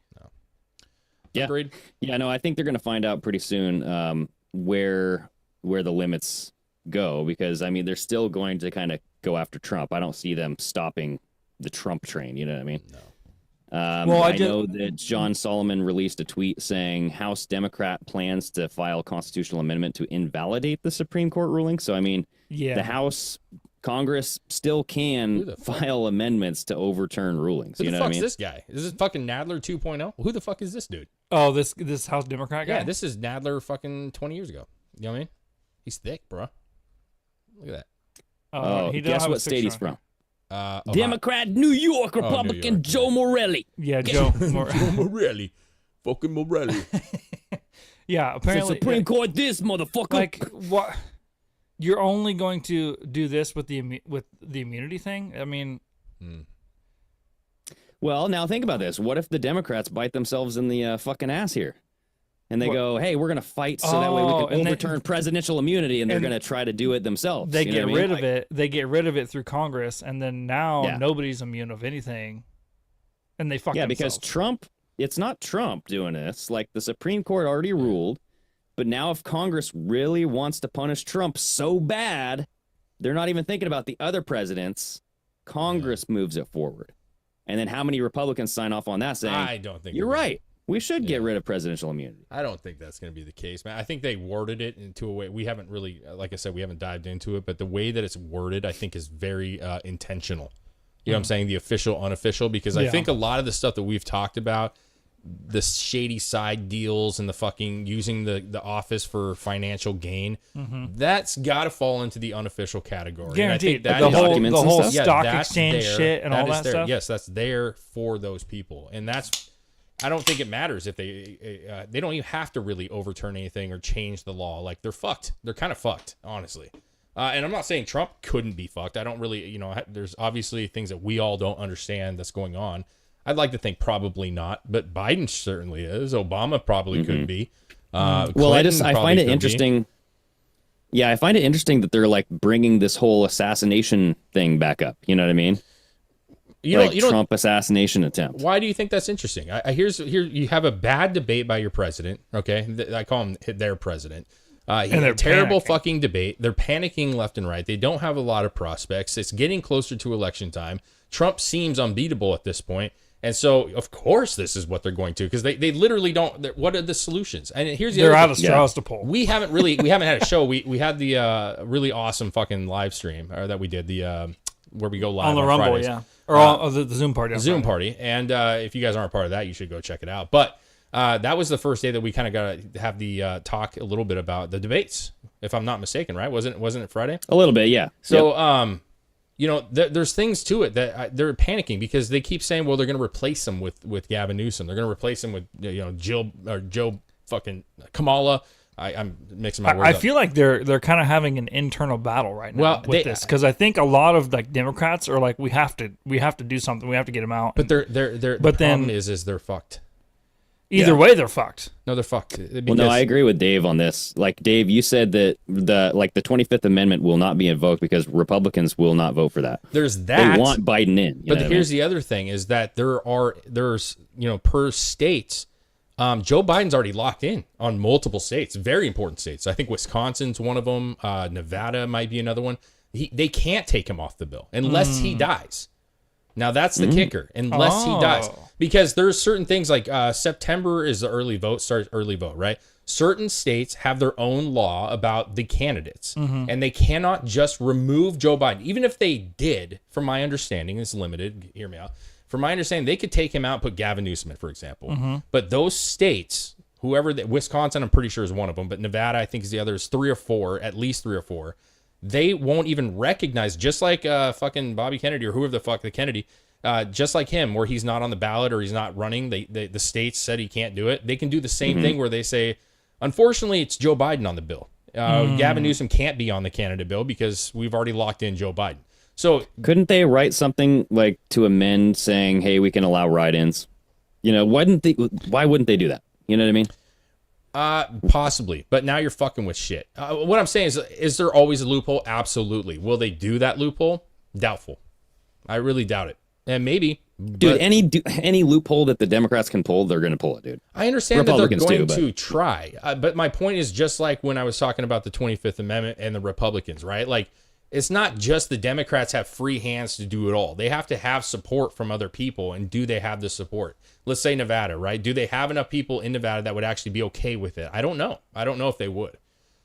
Yeah. Agreed. Yeah, no, I think they're going to find out pretty soon where the limits go, because I mean they're still going to kind of go after Trump. I don't see them stopping the Trump train. You know what I mean? No. Well, I know that John Solomon released a tweet saying House Democrat plans to file a constitutional amendment to invalidate the Supreme Court ruling. So I mean, Yeah. the House, Congress still Who can the fuck? file amendments to overturn rulings. Who You the know what I fuck's mean? this guy? Is this fucking Nadler 2.0? Who the fuck is this dude? Oh, this House Democrat guy. Yeah, this is Nadler fucking 20 years ago. You know what I mean? He's thick, bro. Look at that. Oh, he doesn't guess have a what state he's picture on from? Ohio. Democrat, New York, New Republican, York, Joe yeah. Morelli. here. Yeah, Joe. Morelli. Fucking Morelli. Yeah, The apparently. Supreme Court, this motherfucker. Like what? You're only going to do this with the immunity thing? I mean, Well, now think about this. What if the Democrats bite themselves in the fucking ass here? And they What? go, hey, we're going to fight so that way we Oh, can and they- overturn presidential immunity, and they're and going to try to do it themselves. they You know get what I mean? rid of Like, it. They get rid of it through Congress, and then now Yeah. nobody's immune of anything, and they fuck Yeah, because themselves. Trump, it's not Trump doing this. Like, the Supreme Court already ruled But now if Congress really wants to punish Trump so bad, they're not even thinking about the other presidents. Congress moves it forward. And then how many Republicans sign off on that saying, I don't think you're right. We should get rid of presidential immunity. I don't think that's going to be the case, man. I think they worded it into a way. We haven't really, like I said, we haven't dived into it, but the way that it's worded, I think, is very intentional. You know what I'm saying? The official, unofficial, because I think a lot of the stuff that we've talked about, the shady side deals and the fucking using the office for financial gain, that's got to fall into the unofficial category. Guaranteed. And I think The whole stuff? stock that's exchange there. shit and all that there. stuff. Yes, that's there for those people. And that's, I don't think it matters if they don't even have to really overturn anything or change the law. Like, they're fucked. They're kind of fucked, honestly. And I'm not saying Trump couldn't be fucked. I don't really, there's obviously things that we all don't understand that's going on. I'd like to think probably not, but Biden certainly is. Obama probably could be. Well, I find it interesting. Yeah, I find it interesting that they're like bringing this whole assassination thing back up. You know what I mean? Trump assassination attempt. Why do you think that's interesting? Here you have a bad debate by your president. Okay, I call him their president. And they're terrible fucking debate. They're panicking left and right. They don't have a lot of prospects. It's getting closer to election time. Trump seems unbeatable at this point. And so, of course, this is what they're going to, because they literally don't. What are the solutions? And here's the They're other out of straws to pull. We haven't had a show. We had the really awesome fucking live stream that we did, the where we go live on the Rumble, Fridays. yeah. Or the Zoom party. Zoom party. And if you guys aren't part of that, you should go check it out. But that was the first day that we kind of got to have the talk a little bit about the debates, if I'm not mistaken, right? Wasn't it Friday? A little bit, yeah. So, there's things to it that they're panicking because they keep saying, well, they're going to replace him with Gavin Newsom. They're going to replace him with Jill or Joe fucking Kamala. I'm mixing my words up. I feel like they're kind of having an internal battle right now with this, because I think a lot of like Democrats are like, we have to do something. We have to get him out. But the problem is they're fucked. Either way, they're fucked. No, they're fucked. Well, no, I agree with Dave on this. Like, Dave, you said that the 25th Amendment will not be invoked because Republicans will not vote for that. There's that. They want Biden in. But here's the other thing is that there's per states, Joe Biden's already locked in on multiple states, very important states. I think Wisconsin's one of them. Nevada might be another one. They can't take him off the bill unless he dies. Now, that's the kicker, unless he dies. Because there's certain things like September is the early vote, right? Certain states have their own law about the candidates, and they cannot just remove Joe Biden. Even if they did, from my understanding, it's limited, hear me out. From my understanding, they could take him out, put Gavin Newsom in, for example. But those states, Wisconsin, I'm pretty sure is one of them, but Nevada, I think is the other, is 3 or 4, at least 3 or 4. They won't even recognize, just like fucking Bobby Kennedy or whoever the fuck the Kennedy, just like him, where he's not on the ballot or he's not running. The states said he can't do it. They can do the same thing where they say, unfortunately, it's Joe Biden on the bill. Gavin Newsom can't be on the candidate bill because we've already locked in Joe Biden. So couldn't they write something like to amend saying, hey, we can allow write-ins? Why wouldn't they do that? You know what I mean? Possibly, but now you're fucking with shit. What I'm saying is there always a loophole? Absolutely. Will they do that loophole? Doubtful. I really doubt it. And maybe, dude, any loophole that the Democrats can pull, they're going to pull it, dude. I understand that they're going to try, but my point is just like when I was talking about the 25th Amendment and the Republicans, right? Like, it's not just the Democrats have free hands to do it all. They have to have support from other people. And do they have the support? Let's say Nevada, right? Do they have enough people in Nevada that would actually be okay with it? I don't know. I don't know if they would.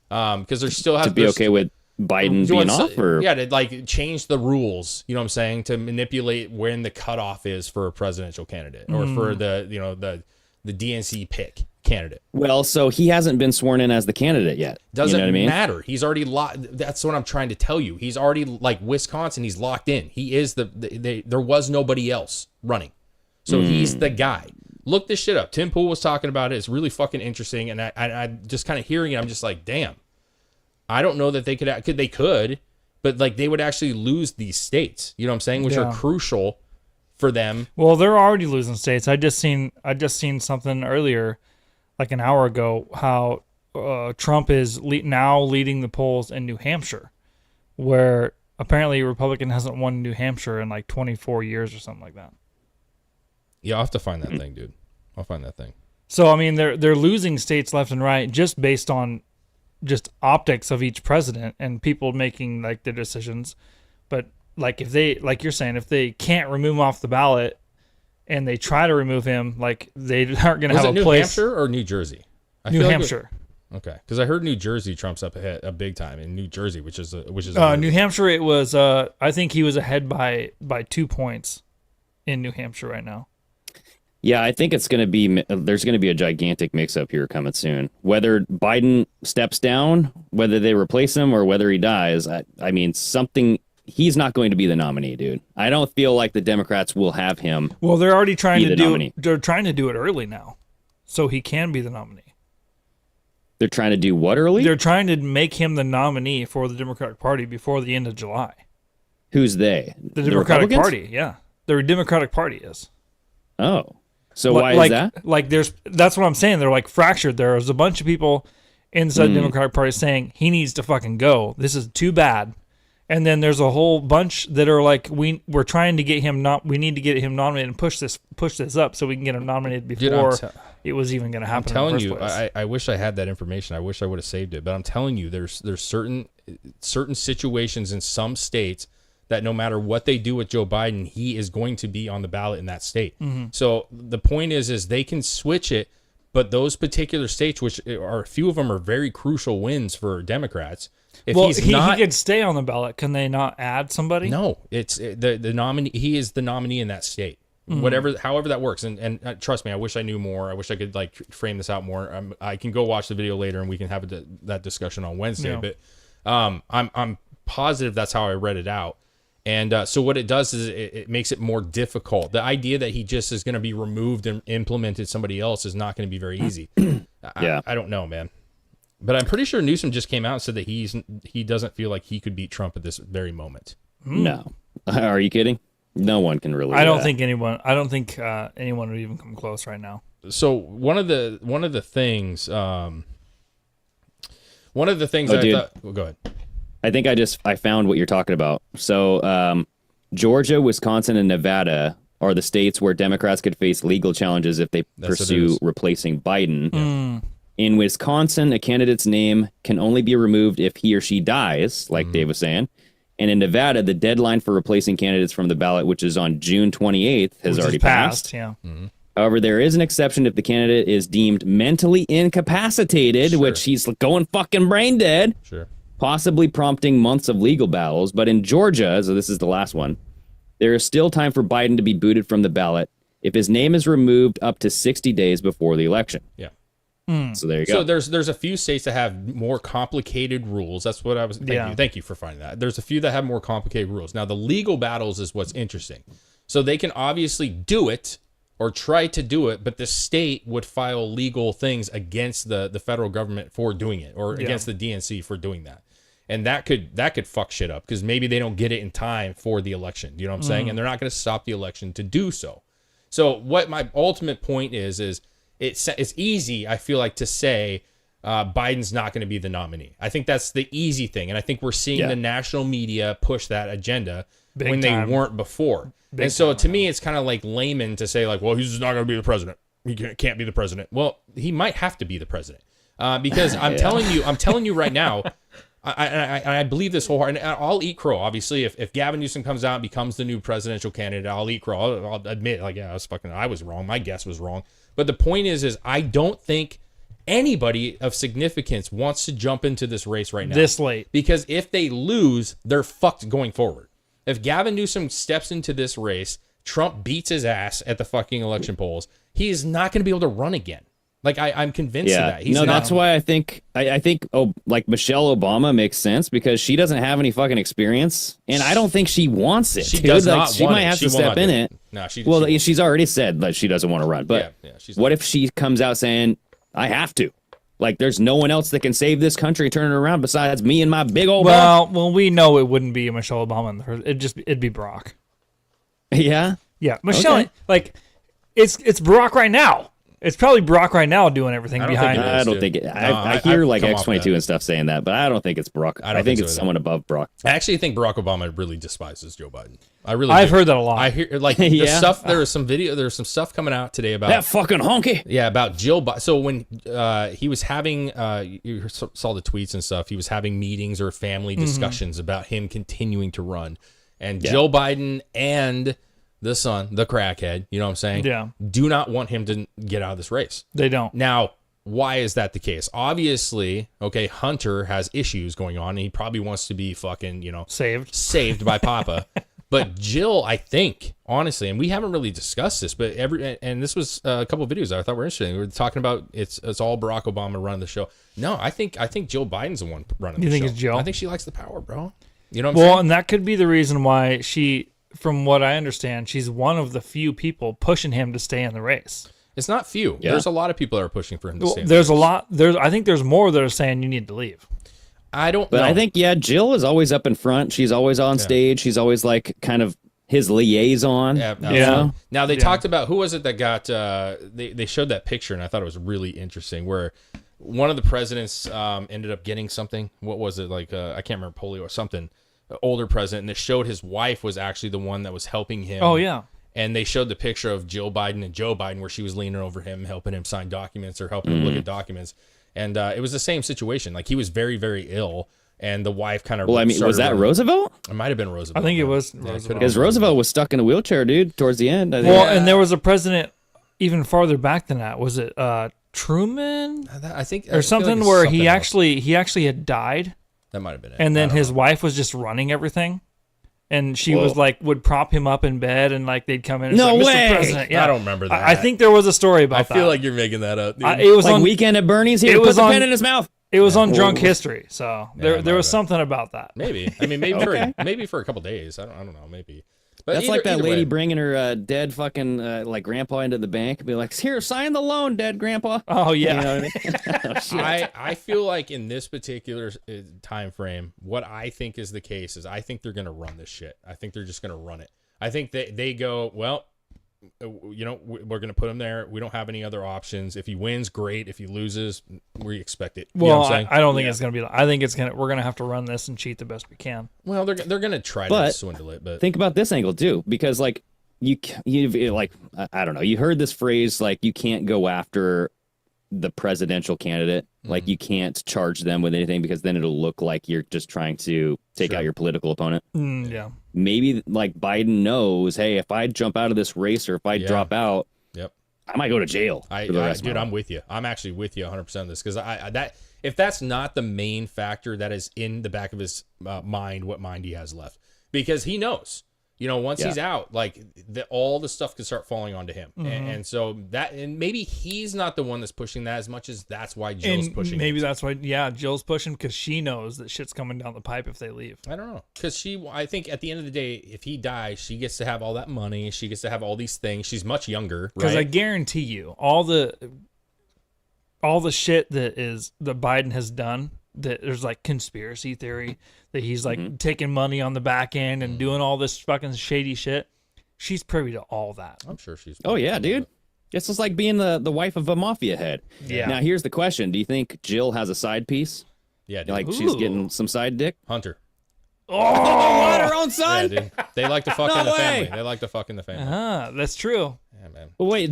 Because there still has to be okay with Biden being off, or to like change the rules, you know what I'm saying, to manipulate when the cutoff is for a presidential candidate or for the DNC pick candidate. Well, so he hasn't been sworn in as the candidate yet. Doesn't matter. He's already locked. That's what I'm trying to tell you. He's already, like Wisconsin, he's locked in. He is there was nobody else running. So he's the guy. Look this shit up. Tim Pool was talking about it. It's really fucking interesting. And I just kind of hearing it, I'm just like, damn. I don't know that they could, but like they would actually lose these states, you know what I'm saying, which are crucial for them. Well, they're already losing states. I just seen something earlier, like an hour ago, how Trump is now leading the polls in New Hampshire, where apparently a Republican hasn't won New Hampshire in like 24 years or something like that. Yeah, I'll have to find that thing, dude. I'll find that thing. So I mean, they're losing states left and right just based on just optics of each president and people making like their decisions. But like if they, like you're saying, if they can't remove him off the ballot and they try to remove him, like they aren't going to have a New place. Hampshire or New Jersey? New Hampshire. Okay, because I heard New Jersey Trump's up ahead a big time in New Jersey, which is New Hampshire. It was I think he was ahead by 2 points in New Hampshire right now. Yeah, I think there's going to be a gigantic mix-up here coming soon. Whether Biden steps down, whether they replace him, or whether he dies, I mean, he's not going to be the nominee, dude. I don't feel like the Democrats will have him. Well, they're already trying to nominee. They're trying to do it early now, so he can be the nominee. They're trying to do what early? They're trying to make him the nominee for the Democratic Party before the end of July. Who's they? The Democratic Republicans? Party, yeah. The Democratic Party is. Oh. So why like, is that? Like that's what I'm saying. They're like fractured. There's a bunch of people inside the Democratic Party saying he needs to fucking go. This is too bad. And then there's a whole bunch that are like, we're trying to get him we need to get him nominated and push this up so we can get him nominated before it was even going to happen. I'm telling in the first place. I wish I had that information. I wish I would have saved it. But I'm telling you, there's certain situations in some states that no matter what they do with Joe Biden, he is going to be on the ballot in that state. Mm-hmm. So the point is they can switch it, but those particular states, which are a few of them, are very crucial wins for Democrats. If he could stay on the ballot. Can they not add somebody? No, it's the nominee. He is the nominee in that state. Mm-hmm. However that works. And trust me, I wish I knew more. I wish I could like frame this out more. I can go watch the video later and we can have that discussion on Wednesday. Yeah. But I'm positive that's how I read it out. And so what it does is it makes it more difficult. The idea that he just is going to be removed and implemented somebody else is not going to be very easy. Yeah. I don't know, man. But I'm pretty sure Newsom just came out and said that he doesn't feel like he could beat Trump at this very moment. No. Are you kidding? No one can really. I don't think anyone would even come close right now. So one of the things I dude. thought. Well, go ahead. I think I found what you're talking about. So Georgia, Wisconsin, and Nevada are the states where Democrats could face legal challenges if they pursue replacing Biden. Yeah. In Wisconsin, a candidate's name can only be removed if he or she dies, like Dave was saying. And in Nevada, the deadline for replacing candidates from the ballot, which is on June 28th, has already passed. Yeah. Mm-hmm. However, there is an exception if the candidate is deemed mentally incapacitated, which he's going fucking brain dead. Sure. Possibly prompting months of legal battles. But in Georgia, so this is the last one, there is still time for Biden to be booted from the ballot if his name is removed up to 60 days before the election. Yeah. So there you go. So there's a few states that have more complicated rules. That's what I was. Thank you for finding that. There's a few that have more complicated rules. Now the legal battles is what's interesting. So they can obviously do it or try to do it, but the state would file legal things against the federal government for doing it, or against the DNC for doing that. And that could fuck shit up because maybe they don't get it in time for the election. You know what I'm saying? And they're not going to stop the election to do so. So what my ultimate point is it's easy, I feel like, to say Biden's not going to be the nominee. I think that's the easy thing. And I think we're seeing the national media push that agenda when they weren't before. To me, it's kind of like layman to say, like, well, he's just not going to be the president. He can't be the president. Well, he might have to be the president because I'm telling you right now, I believe this wholeheartedly. And I'll eat crow, obviously. If Gavin Newsom comes out and becomes the new presidential candidate, I'll eat crow. I'll admit, like, yeah, I was wrong. My guess was wrong. But the point is I don't think anybody of significance wants to jump into this race right now. This late. Because if they lose, they're fucked going forward. If Gavin Newsom steps into this race, Trump beats his ass at the fucking election polls, he is not going to be able to run again. Like, I'm convinced of that. That's why I think like Michelle Obama makes sense because she doesn't have any fucking experience, and I don't think she wants it. She does not She want might it. have She to will step not in do it. No, she's already said that she doesn't want to run. But what if she comes out saying, "I have to"? Like, there's no one else that can save this country, turn it around besides me and my big old. Well, we know it wouldn't be Michelle Obama. It'd be Barack. Yeah. Yeah, Michelle. Okay. Like, it's Barack right now. It's probably Brock right now doing everything I don't behind think it. it is, I don't dude. think it. No, I hear like come off X22 that. and stuff saying that, but I don't think it's Brock. I think so it's either. someone above Brock. I actually think Barack Obama really despises Joe Biden. I really. I've do. heard that a lot. I hear like the Yeah. stuff. There was some video. There's some stuff coming out today about That fucking honky. Yeah, about Jill. So when he was having, you saw the tweets and stuff. He was having meetings or family discussions about him continuing to run, and Joe Biden and the son, the crackhead, you know what I'm saying? Yeah. Do not want him to get out of this race. They don't. Now, why is that the case? Obviously, okay, Hunter has issues going on, and he probably wants to be fucking, saved by Papa. But Jill, I think, honestly, and we haven't really discussed this, but and this was a couple of videos that I thought were interesting. We were talking about it's all Barack Obama running the show. No, I think Jill Biden's the one running the show. You think it's Jill? I think she likes the power, bro. You know what I'm Well, saying? and that could be the reason why from what I understand, she's one of the few people pushing him to stay in the race. It's not few. Yeah. There's a lot of people that are pushing for him to stay in the There's a race. lot. I think there's more that are saying you need to leave. I don't But know. I think Jill is always up in front. She's always on stage. She's always like kind of his liaison. Yeah. you know? Now they talked about who was it that got they showed that picture and I thought it was really interesting where one of the presidents ended up getting something. What was it like? I can't remember, polio or something. Older president, and they showed his wife was actually the one that was helping him. Oh yeah. And they showed the picture of Jill Biden and Joe Biden where she was leaning over him, helping him sign documents or helping him look at documents. And it was the same situation. Like he was very, very ill. And the wife kind of. Well, I mean, was that Roosevelt? It might have been Roosevelt. I think it was Yeah, Roosevelt. Because Roosevelt was stuck in a wheelchair, dude, towards the end. I think. Well, and there was a president even farther back than that. Was it Truman I think or something where he actually had died, that might have been it. and then I don't his know. wife was just running everything, and she Whoa. was like would prop him up in bed, and like they'd come in. And No say, way! Mr. President. Yeah, I don't remember that. I think there was a story about I that. feel like you're making that up. Dude. It was like on Weekend at Bernie's here. it Put was the on- pen in his mouth. it was on Yeah. Drunk History, so there might was have. something about that. maybe. I mean, maybe Okay. maybe for a couple days. I don't know. Maybe. But That's like that either lady way. bringing her dead fucking like grandpa into the bank and be like, "Here, sign the loan, dead grandpa." Oh yeah, You know what I mean? Oh, shit. I feel like in this particular time frame, what I think is the case is I think they're going to run this shit. I think they're just going to run it. I think they go, well, we're going to put him there. We don't have any other options. If he wins, great. If he loses, we expect it. You know Well, what I'm saying? I don't think it's gonna be. I think we're gonna have to run this and cheat the best we can. Well, they're going to try to But swindle it, but Think about this angle too, because like you've like I don't know, you heard this phrase like you can't go after the presidential candidate, like you can't charge them with anything because then it'll look like you're just trying to take out your political opponent. Yeah. Maybe like Biden knows, hey, if I jump out of this race or if I drop out, yep. I might go to jail. For the rest of my Dude, life. I'm with you. I'm actually with you 100% on this because if that's not the main factor that is in the back of his mind, what mind he has left, because he knows, once he's out, like all the stuff can start falling onto him, and so and maybe he's not the one that's pushing that as much as that's why Jill's And pushing. maybe it. that's why, Jill's pushing because she knows that shit's coming down the pipe if they leave. I don't know, because I think at the end of the day, if he dies, she gets to have all that money. She gets to have all these things. She's much younger, Because I right? guarantee you, all the shit that Biden has done, that there's like conspiracy theory that he's like taking money on the back end and doing all this fucking shady shit. She's privy to all that. I'm sure she's. Oh yeah, dude. It's just like being the wife of a mafia head. Yeah. Now here's the question: do you think Jill has a side piece? Yeah, dude. Like she's Ooh. getting some side dick? Hunter. Oh, what, her own Yeah, son? dude. They like to fuck No in the way. family. They like to fuck in the family. That's true. Yeah, man. Well, wait,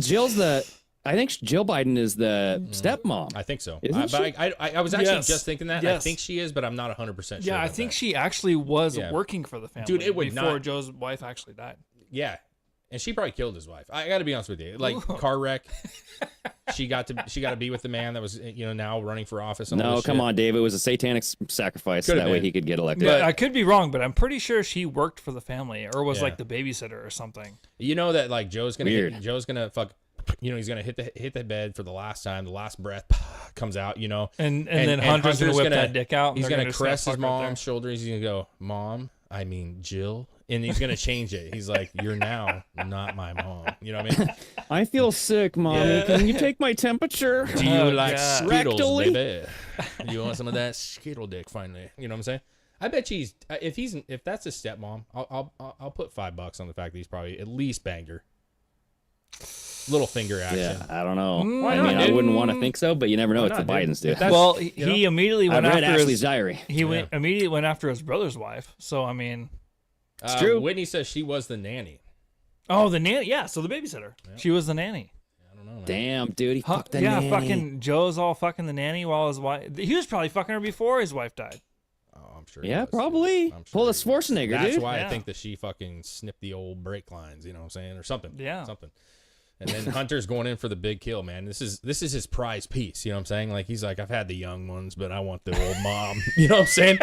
I think Jill Biden is the stepmom. I think so. Isn't But I was actually Yes. just thinking that. I Yes. think she is, but I'm not 100% sure. Yeah, I about think that. she actually was Yeah. working for the family Dude, it would before not- Joe's wife actually died. Yeah. And she probably killed his wife. I got to be honest with you. Like car wreck. she got to be with the man that was now running for office. And all No, this come shit. on, Dave. It was a satanic sacrifice. Could've That way been. he could get elected. Yeah, I could be wrong, but I'm pretty sure she worked for the family or was Yeah. like the babysitter or something. You know that like Joe's gonna Weird. Joe's gonna fuck. He's gonna hit the bed for the last time. The last breath comes out. And then Hunter's gonna whip that dick out. And He's they're gonna just caress his fuck right there. mom's shoulder. He's gonna go, "Mom, I mean Jill," and he's gonna change it. He's like, "You're now not my mom." You know what I mean? I feel sick, Mommy. Yeah. Can you take my temperature? Do you Oh, like God. Skittles, Rectally? baby? You want some of that Skittle dick finally? You know what I'm saying? I bet you if that's his stepmom, I'll put $5 on the fact that he's probably at least banged her. Little finger action. Yeah, I don't know. Why I not, mean, I dude? wouldn't want to think so, but you never know. Why It's the not, dude? Bidens, dude. That's- Well, you know? he immediately I went read after Ashley's his. diary. He immediately went after his brother's wife. So I mean, It's true. Whitney says she was the nanny. oh, the nanny. Yeah, so the babysitter. She was the nanny. I don't know, man. Damn, dude, he fucked the yeah, nanny. fucking Joe's all fucking the nanny while his wife. He was probably fucking her before his wife died. Oh, I'm sure. he Yeah, was. probably. I'm Pull a he was. Schwarzenegger, That's dude. why Yeah. I think that she fucking snipped the old brake lines. You know what I'm saying, or something. Yeah. something. And then Hunter's going in for the big kill, man. This is his prize piece. You know what I'm saying? Like he's like, I've had the young ones, but I want the old mom. You know what I'm saying?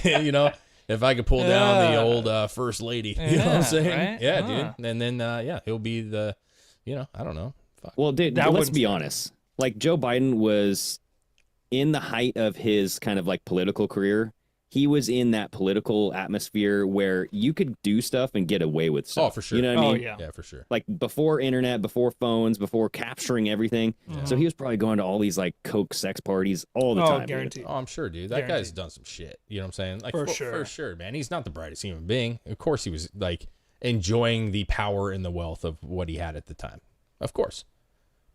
You know, if I could pull down the old first lady. You know what I'm saying? right? Yeah, Huh. dude. And then he'll be the, I don't know. Fuck. Well, dude, That let's wouldn't be scare me. honest. Like Joe Biden was in the height of his kind of like political career. He was in that political atmosphere where you could do stuff and get away with stuff. Oh, for sure. You know what I Oh mean? yeah. Yeah, for sure. Like before internet, before phones, before capturing everything. So he was probably going to all these like coke sex parties all the Oh, time. dude. guaranteed. Oh, I'm sure, dude. That guy's Guaranteed. done some shit. You know what I'm saying? Like For For sure. sure, man. He's not the brightest human being. Of course, he was like enjoying the power and the wealth of what he had at the time. Of course.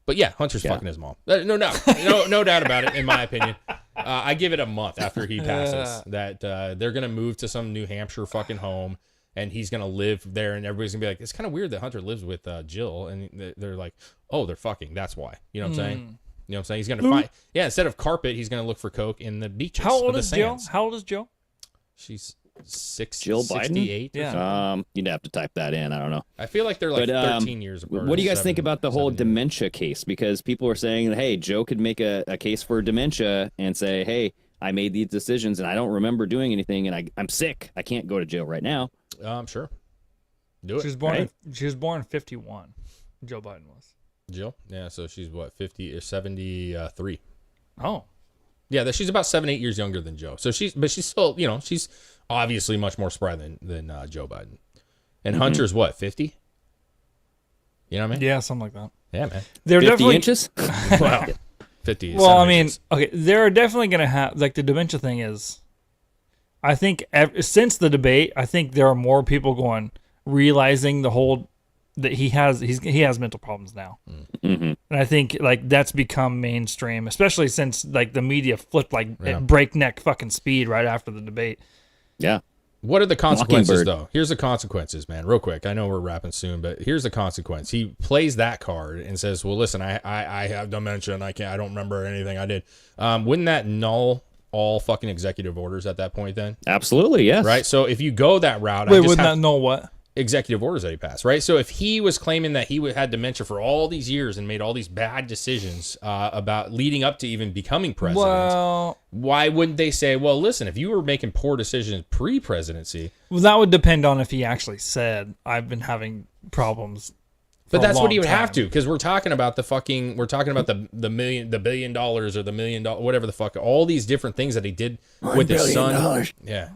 But yeah, Hunter's fucking his mom. No doubt about it. In my opinion, I give it a month after he passes that they're gonna move to some New Hampshire fucking home, and he's gonna live there, and everybody's gonna be like, it's kind of weird that Hunter lives with Jill, and they're like, oh, they're fucking. That's why. You know what I'm saying? You know what I'm saying? He's gonna find. Yeah, instead of carpet, he's gonna look for coke in the beaches. How or old the is Jill? sands. How old is Jill? She's Jill Biden? 68. Yeah. You'd have to type that in. I don't know. I feel like they're like But, 13 years apart. What do you guys think about the whole 7 years. dementia case? Because people are saying, hey, Joe could make a case for dementia and say, hey, I made these decisions and I don't remember doing anything and I'm sick. I can't go to jail right now. Sure. Do it. She was born. Right? She was born in 51. Joe Biden was. Jill? Yeah, so she's what, 50 or 73. Oh. Yeah, she's about 7-8 years younger than Joe. So she's still, she's obviously much more spry than Joe Biden. And Hunter's what, 50? You know what I mean? Yeah, something like that. Yeah, man. They're 50 definitely. inches? Wow. 50. Well, I 7 mean, inches. okay, they're definitely gonna have like the dementia thing is. I think since the debate, I think there are more people realizing the whole that he has mental problems now, and I think like that's become mainstream, especially since like the media flipped like at breakneck fucking speed right after the debate. Yeah. What are the consequences, Mockingbird. though? Here's the consequences, man. Real quick. I know we're wrapping soon, but here's the consequence. He plays that card and says, well, listen, I have dementia and I don't remember anything I did. Wouldn't that null all fucking executive orders at that point then? Absolutely, yes. Right? So if you go that route, Wait, I just wouldn't have that know what? executive orders that he passed, right? So if he was claiming that he had dementia for all these years and made all these bad decisions about leading up to even becoming president, Well, why wouldn't they say, well, listen, if you were making poor decisions pre-presidency, that would depend on if he actually said, "I've been having problems." but for a that's what long he would have time." to, because we're talking about the $1 billion or the $1 million, whatever the fuck, all these different things that he did with his son. Yeah.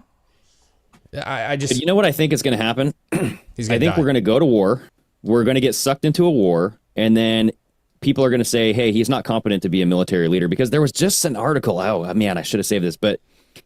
I just, You know what I think is going to happen? he's I gonna think die. we're going to go to war. We're going to get sucked into a war, and then people are going to say, hey, he's not competent to be a military leader, because there was just an article. Oh, man, I should have saved this. But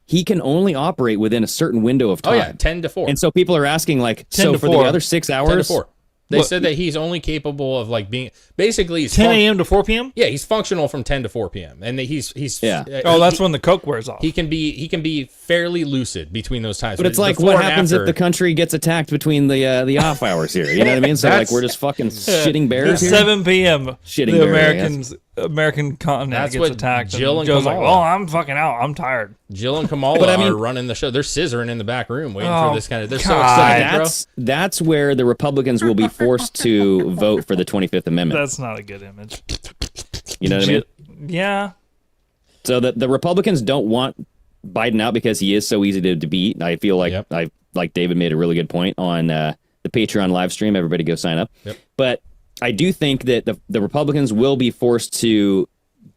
he can only operate within a certain window of Oh time. yeah, 10 to 4. And so people are asking, like, 10 so to for 4. the other 6 hours? 10 to 4. They What- said that he's only capable of like being basically he's 10 a.m. to 4 p.m. Yeah, he's functional from 10 to 4 p.m. and he's Yeah. Oh, that's when the coke wears off. he can be fairly lucid between those times. But it's like, before what and happens after, if the country gets attacked between the off hours here? You know what I mean? So, like, That's- we're just fucking shitting bears here? 7 p.m. Shitting the bear, American continent That's gets what attacked. Jill and Joe's like, Kamala- "Oh, I'm fucking out. I'm tired." Jill and Kamala But I mean- are running the show. They're scissoring in the back room waiting Oh, for this kind of. They're so God. excited, bro. That's where the Republicans will be forced to vote for the 25th Amendment. That's not a good image. You know what I mean? Yeah. So the Republicans don't want Biden out because he is so easy to beat. I feel like like David made a really good point on the Patreon live stream. Everybody go sign up. Yep. But I do think that the Republicans will be forced to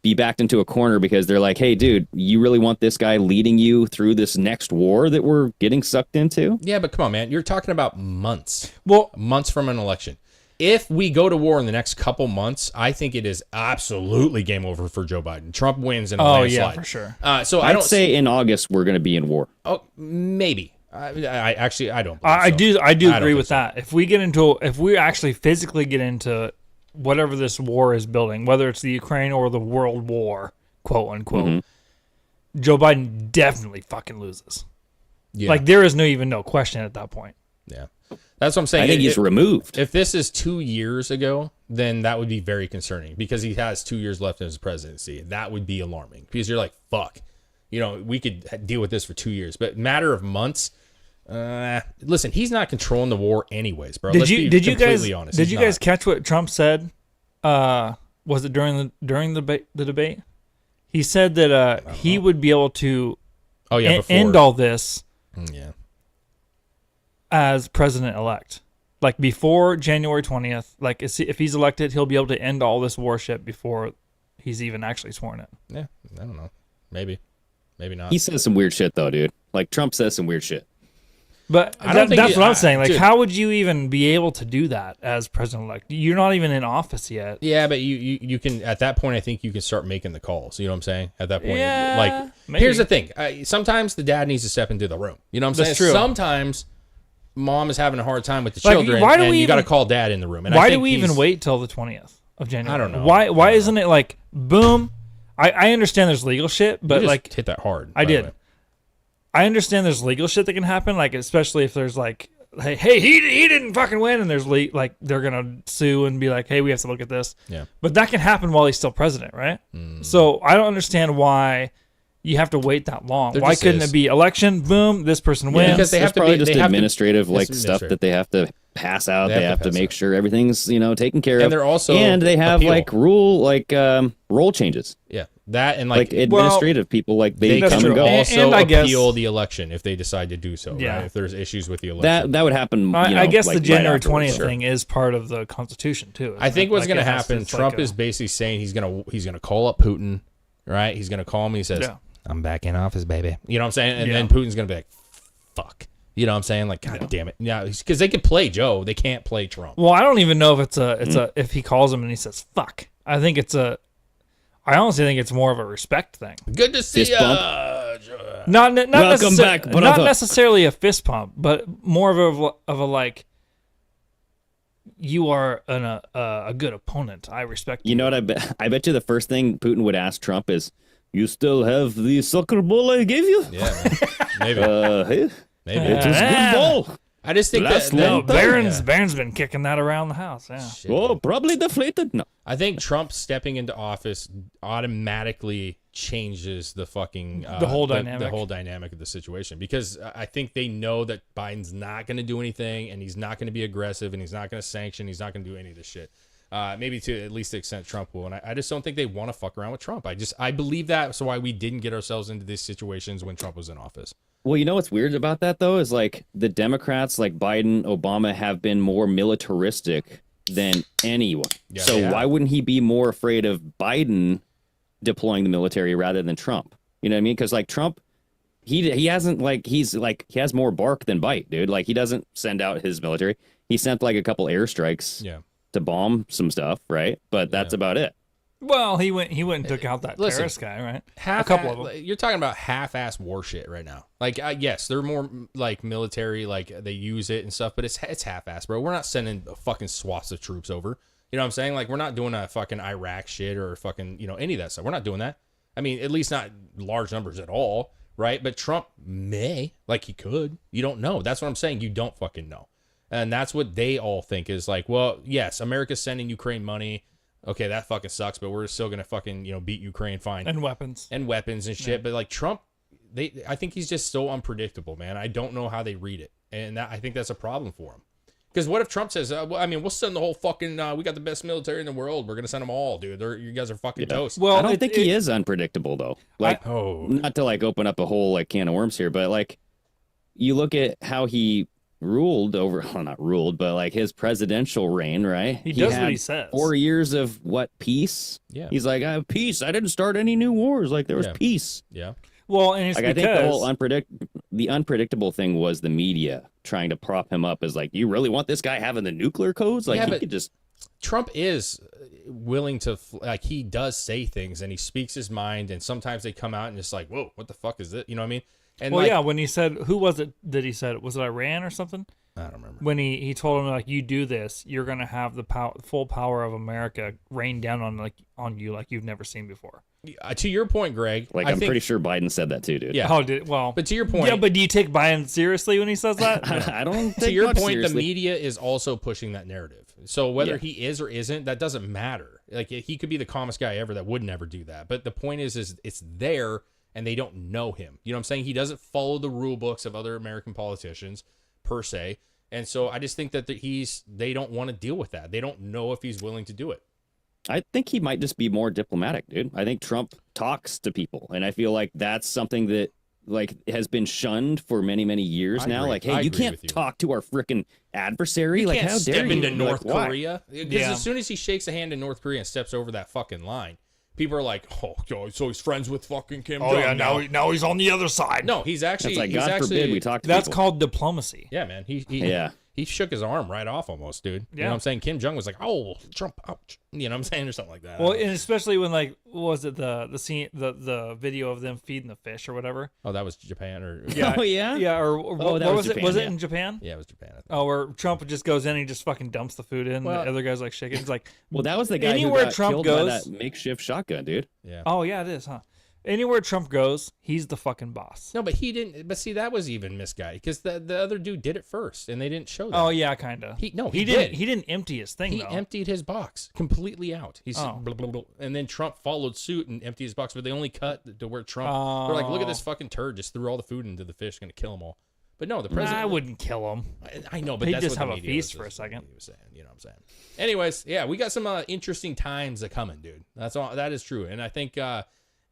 be backed into a corner because they're like, hey, dude, you really want this guy leading you through this next war that we're getting sucked into? Yeah, but come on, man. You're talking about months. Well, Months from an election. If we go to war in the next couple months, I think it is absolutely game over for Joe Biden. Trump wins in a oh landslide. yeah, for sure. So I I'd don't say in August we're going to be in war. Oh, maybe. I actually I don't. I so. do I don't agree think with so. that. If we actually physically get into whatever this war is building, whether it's the Ukraine or the World War, quote unquote, Joe Biden definitely fucking loses. Yeah. Like there is no question at that point. Yeah. That's what I'm saying. I think he's removed. If this is 2 years ago, then that would be very concerning because he has 2 years left in his presidency. That would be alarming because you're like, fuck, we could deal with this for 2 years, but matter of months. Listen, he's not controlling the war anyways, bro. Did you guys honest. Did you guys catch what Trump said? Was it during the debate? He said that he would be able to end all this Yeah. as president-elect. Like before January 20th, like if he's elected, he'll be able to end all this warship before he's even actually sworn in. Yeah, I don't know. Maybe not. He says some weird shit though, dude. Like Trump says some weird shit. But I don't think that's what I'm saying. Like, dude. how would you even be able to do that as president-elect? You're not even in office yet. Yeah, but you can at that point. I think you can start making the calls. You know what I'm saying? At that point, Yeah, like maybe. here's the thing. Sometimes the dad needs to step into the room. You know what I'm saying? That's true. Sometimes mom is having a hard time with the Like, children, why do and we you got to even- call dad in the room. And Why I do think we even he's- wait till the 20th of January? I don't know. Why isn't it like boom? I understand there's legal shit, You but just like hit that hard. I by the did. way. I understand there's legal shit that can happen, like especially if there's like, hey, he didn't fucking win, and there's like they're gonna sue and be like, hey, we have to look at this. Yeah. But that can happen while he's still president, right? So I don't understand why you have to wait that long. There Why just couldn't is. it be election? Boom, this person Yeah, wins. because they There's have to probably be- just they have to- administrative like it's stuff that they have to pass out. They They have have to to pass make out. sure everything's taken care of. And they're also and they have appeal. like role changes. Yeah, that and Like like administrative people, like they That's come true. and go. also And I guess- appeal the election if they decide to do so. Yeah. Right? If there's issues with the election, That would happen. I guess like, the right January afterwards. 20th thing is part of the Constitution too. I think what's going going to to happen. Trump is basically saying he's gonna call up Putin, right? He's gonna call him. He says, Yeah. "I'm back in office, baby." You know what I'm saying? And Yeah. then Putin's gonna be like, "Fuck." You know what I'm saying? Like, God damn it. Yeah, because they can play Joe. They can't play Trump. Well, I don't even know if it's if he calls him and he says fuck. I think I honestly think it's more of a respect thing. Good to see Fist you. bump. Not Welcome back, not brother. necessarily a fist pump, but more of a like. You are a good opponent. I respect you. You know what I bet you the first thing Putin would ask Trump is, "You still have the soccer ball I gave you? Yeah, man. maybe. Hey, Maybe. it was good ball. I just think Last that. long time. Barron's been kicking that around the house. Yeah. Shit. Oh, probably deflated. No, I think Trump stepping into office automatically changes the fucking The whole dynamic. the whole dynamic of the situation because I think they know that Biden's not going to do anything and he's not going to be aggressive and he's not going to sanction. He's not going to do any of this shit. Maybe to at least the extent Trump will. And I just don't think they want to fuck around with Trump. I believe that's why we didn't get ourselves into these situations when Trump was in office. Well, you know what's weird about that though is like the Democrats, like Biden, Obama, have been more militaristic than anyone. Yeah, so they have. why wouldn't he be more afraid of Biden deploying the military rather than Trump? You know what I mean? Because like Trump, he hasn't like he has more bark than bite, dude. Like he doesn't send out his military. He sent like a couple airstrikes Yeah. to bomb some stuff, right? But that's about it. Well, he went and took out that Listen, terrorist guy, right? A couple of them. You're talking about half-ass war shit right now. Like, yes, they're more like military, like they use it and stuff, but it's half-ass, bro. We're not sending fucking swaths of troops over. You know what I'm saying? Like, we're not doing a fucking Iraq shit or fucking, any of that stuff. We're not doing that. I mean, at least not large numbers at all, right? But Trump may, like he could. You don't know. That's what I'm saying. You don't fucking know. And that's what they all think is like, well, yes, America's sending Ukraine money. Okay, that fucking sucks, but we're still gonna fucking beat Ukraine fine And weapons. and weapons and shit. Yeah. But like Trump, I think he's just so unpredictable, man. I don't know how they read it, and I think that's a problem for him. Because what if Trump says, we'll send the whole fucking, we got the best military in the world. We're gonna send them all, dude. You guys are fucking toast. Well, I don't think he is unpredictable though. Like, not to like open up a whole like can of worms here, but like you look at how he ruled over, well, not ruled, but like his presidential reign, right? He does had what he says. 4 years of what, peace? Yeah. He's like, I have peace. I didn't start any new wars. Like there was Yeah. peace. Yeah. Well, and it's Like I because think the unpredictable thing was the media trying to prop him up as like, you really want this guy having the nuclear codes? Like Yeah, he but- could just Trump is willing to, like, he does say things and he speaks his mind, and sometimes they come out and it's like, whoa, what the fuck is this? You know what I mean? And Well, like, yeah, when he said, who was it that he said? Was it Iran or something? I don't remember. When he told him, like, you do this, you're going to have the full power of America rain down on you like you've never seen before. To your point, Greg, Like, I'm pretty sure Biden said that too, dude. Yeah. Oh, well. But to your point. Yeah, but do you take Biden seriously when he says that? I don't take To your much point, seriously. the media is also pushing that narrative. So whether Yeah. he is or isn't, that doesn't matter. Like, he could be the calmest guy ever that would never do that. But the point is it's there and they don't know him. You know what I'm saying? He doesn't follow the rule books of other American politicians per se. And so I just think that they don't want to deal with that. They don't know if he's willing to do it. I think he might just be more diplomatic, dude. I think Trump talks to people, and I feel like that's something that has been shunned for many, many years I now. agree. Like, hey, I you agree can't with you. talk to our freaking adversary. He Like, can't how step dare you? into Like, North why? Korea. Because Yeah. as soon as he shakes a hand in North Korea and steps over that fucking line, people are like, oh, so he's friends with fucking Kim Jong now he's on the other side. No, he's actually. It's like, he's God actually, forbid we talk to That's people. called diplomacy. Yeah, man. Yeah. He shook his arm right off almost, dude. You know Yeah. what I'm saying? Kim Jong was like, oh, Trump, ouch. You know what I'm saying? Or something like that. Well, and especially when, like, what was it the scene, the video of them feeding the fish or whatever? oh, that was Japan or. Yeah. Oh, yeah? Yeah, or what that was was it? Japan, Was it yeah. in Japan? Yeah, it was Japan. I think. Oh, where Trump just goes in and he just fucking dumps the food in. Well- And the other guy's like shaking. It's like, Well, that was the guy Anywhere who got Trump killed goes- by that makeshift shotgun, dude. Yeah. oh yeah, it is, huh? Anywhere Trump goes, he's the fucking boss. No, but he didn't. But see, that was even misguided because the other dude did it first, and they didn't show that. Oh yeah, kind of. He didn't. did. He didn't empty his thing He though. emptied his box completely out. He said, Oh. blah, blah, blah. And then Trump followed suit and emptied his box, but they only cut to where Trump. They're like, look at this fucking turd, just threw all the food into the fish, gonna kill them all. But no, the president. I wouldn't kill him. I know, but He'd that's just what have the a media feast was for a second. he was saying, you know what I'm saying? Anyways, yeah, we got some interesting times a coming, dude. That's all. That is true, and I think.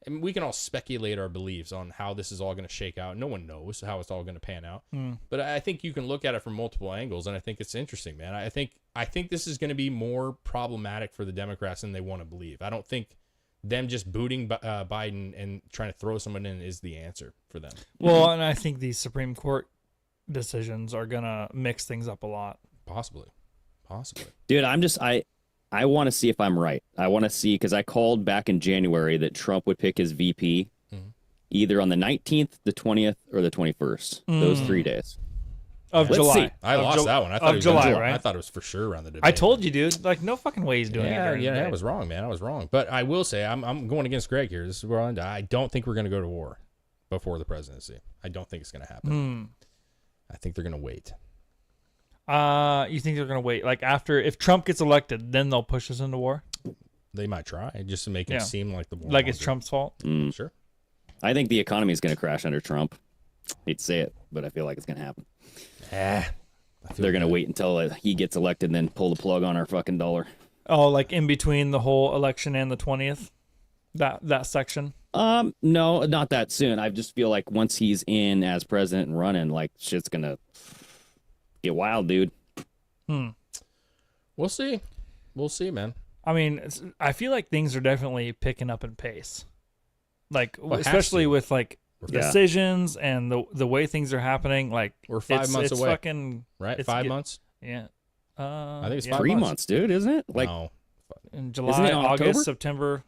And we can all speculate our beliefs on how this is all going to shake out. No one knows how it's all going to pan out. But I think you can look at it from multiple angles, and I think it's interesting, man. I think this is going to be more problematic for the Democrats than they want to believe. I don't think them just booting Biden and trying to throw someone in is the answer for them. Well, and I think these Supreme Court decisions are gonna mix things up a lot. Possibly. Dude, I want to see if I'm right. I want to see, because I called back in January that Trump would pick his VP either on the 19th, the 20th, or the 21st. Those 3 days. Of Let's July. see. I Of lost that one. I thought of it was July, around, right? I thought it was for sure around the debate. I told you, dude. Like, no fucking way he's doing it. during the I day. was wrong, man. I was wrong. But I will say, I'm going against Greg here. This is where I don't think we're going to go to war before the presidency. I don't think it's going to happen. I think they're going to wait. You think they're gonna wait? Like, after, if Trump gets elected, then they'll push us into war? They might try just to make it Yeah. seem like the war. Like it's Trump's fault? Sure. I think the economy is going to crash under Trump. Hate to say it, but I feel like it's going to happen. They're going to wait until he gets elected and then pull the plug on our fucking dollar. Oh, like in between the whole election and the 20th? That section? No, not that soon. I just feel like once he's in as president and running, like, shit's going to get wild, dude. We'll see. We'll see, man. I mean, I feel like things are definitely picking up in pace. Like, Well, it has especially to. with, like, Yeah. decisions and the way things are happening. Like, We're 5 months it's away. Fucking, Right? it's 5 get- months? Yeah. I think it's yeah. 5 3 months. months, dude, isn't it? Like, No. In Isn't July, it in August, October? September,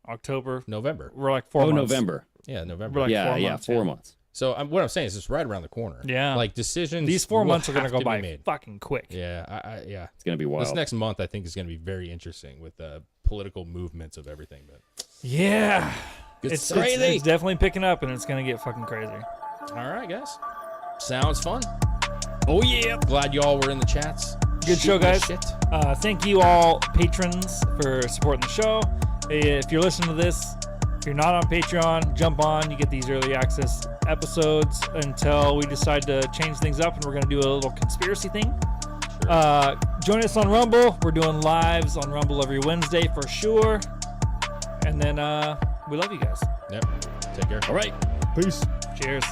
October. November. We're like 4 months. November. Yeah, November. We're like yeah, 4 yeah, months, 4 yeah. months. So what I'm saying is it's right around the corner. Yeah. Like decisions. These 4 will months are going have to go be by made. fucking quick. Yeah, yeah. It's going to be wild. This next month, I think, is going to be very interesting with the political movements of everything. But Yeah. It's crazy. It's definitely picking up, and it's going to get fucking crazy. all right, guys. Sounds fun. Oh, yeah. Glad y'all were in the chats. Good show, Shooting the guys. shit. Thank you all patrons for supporting the show. If you're listening to this, if you're not on Patreon, jump on. You get these early access episodes until we decide to change things up, and we're going to do a little conspiracy thing. Join us on Rumble. We're doing lives on Rumble every Wednesday for sure. And then we love you guys. Yep. Take care. All right. Peace. Cheers.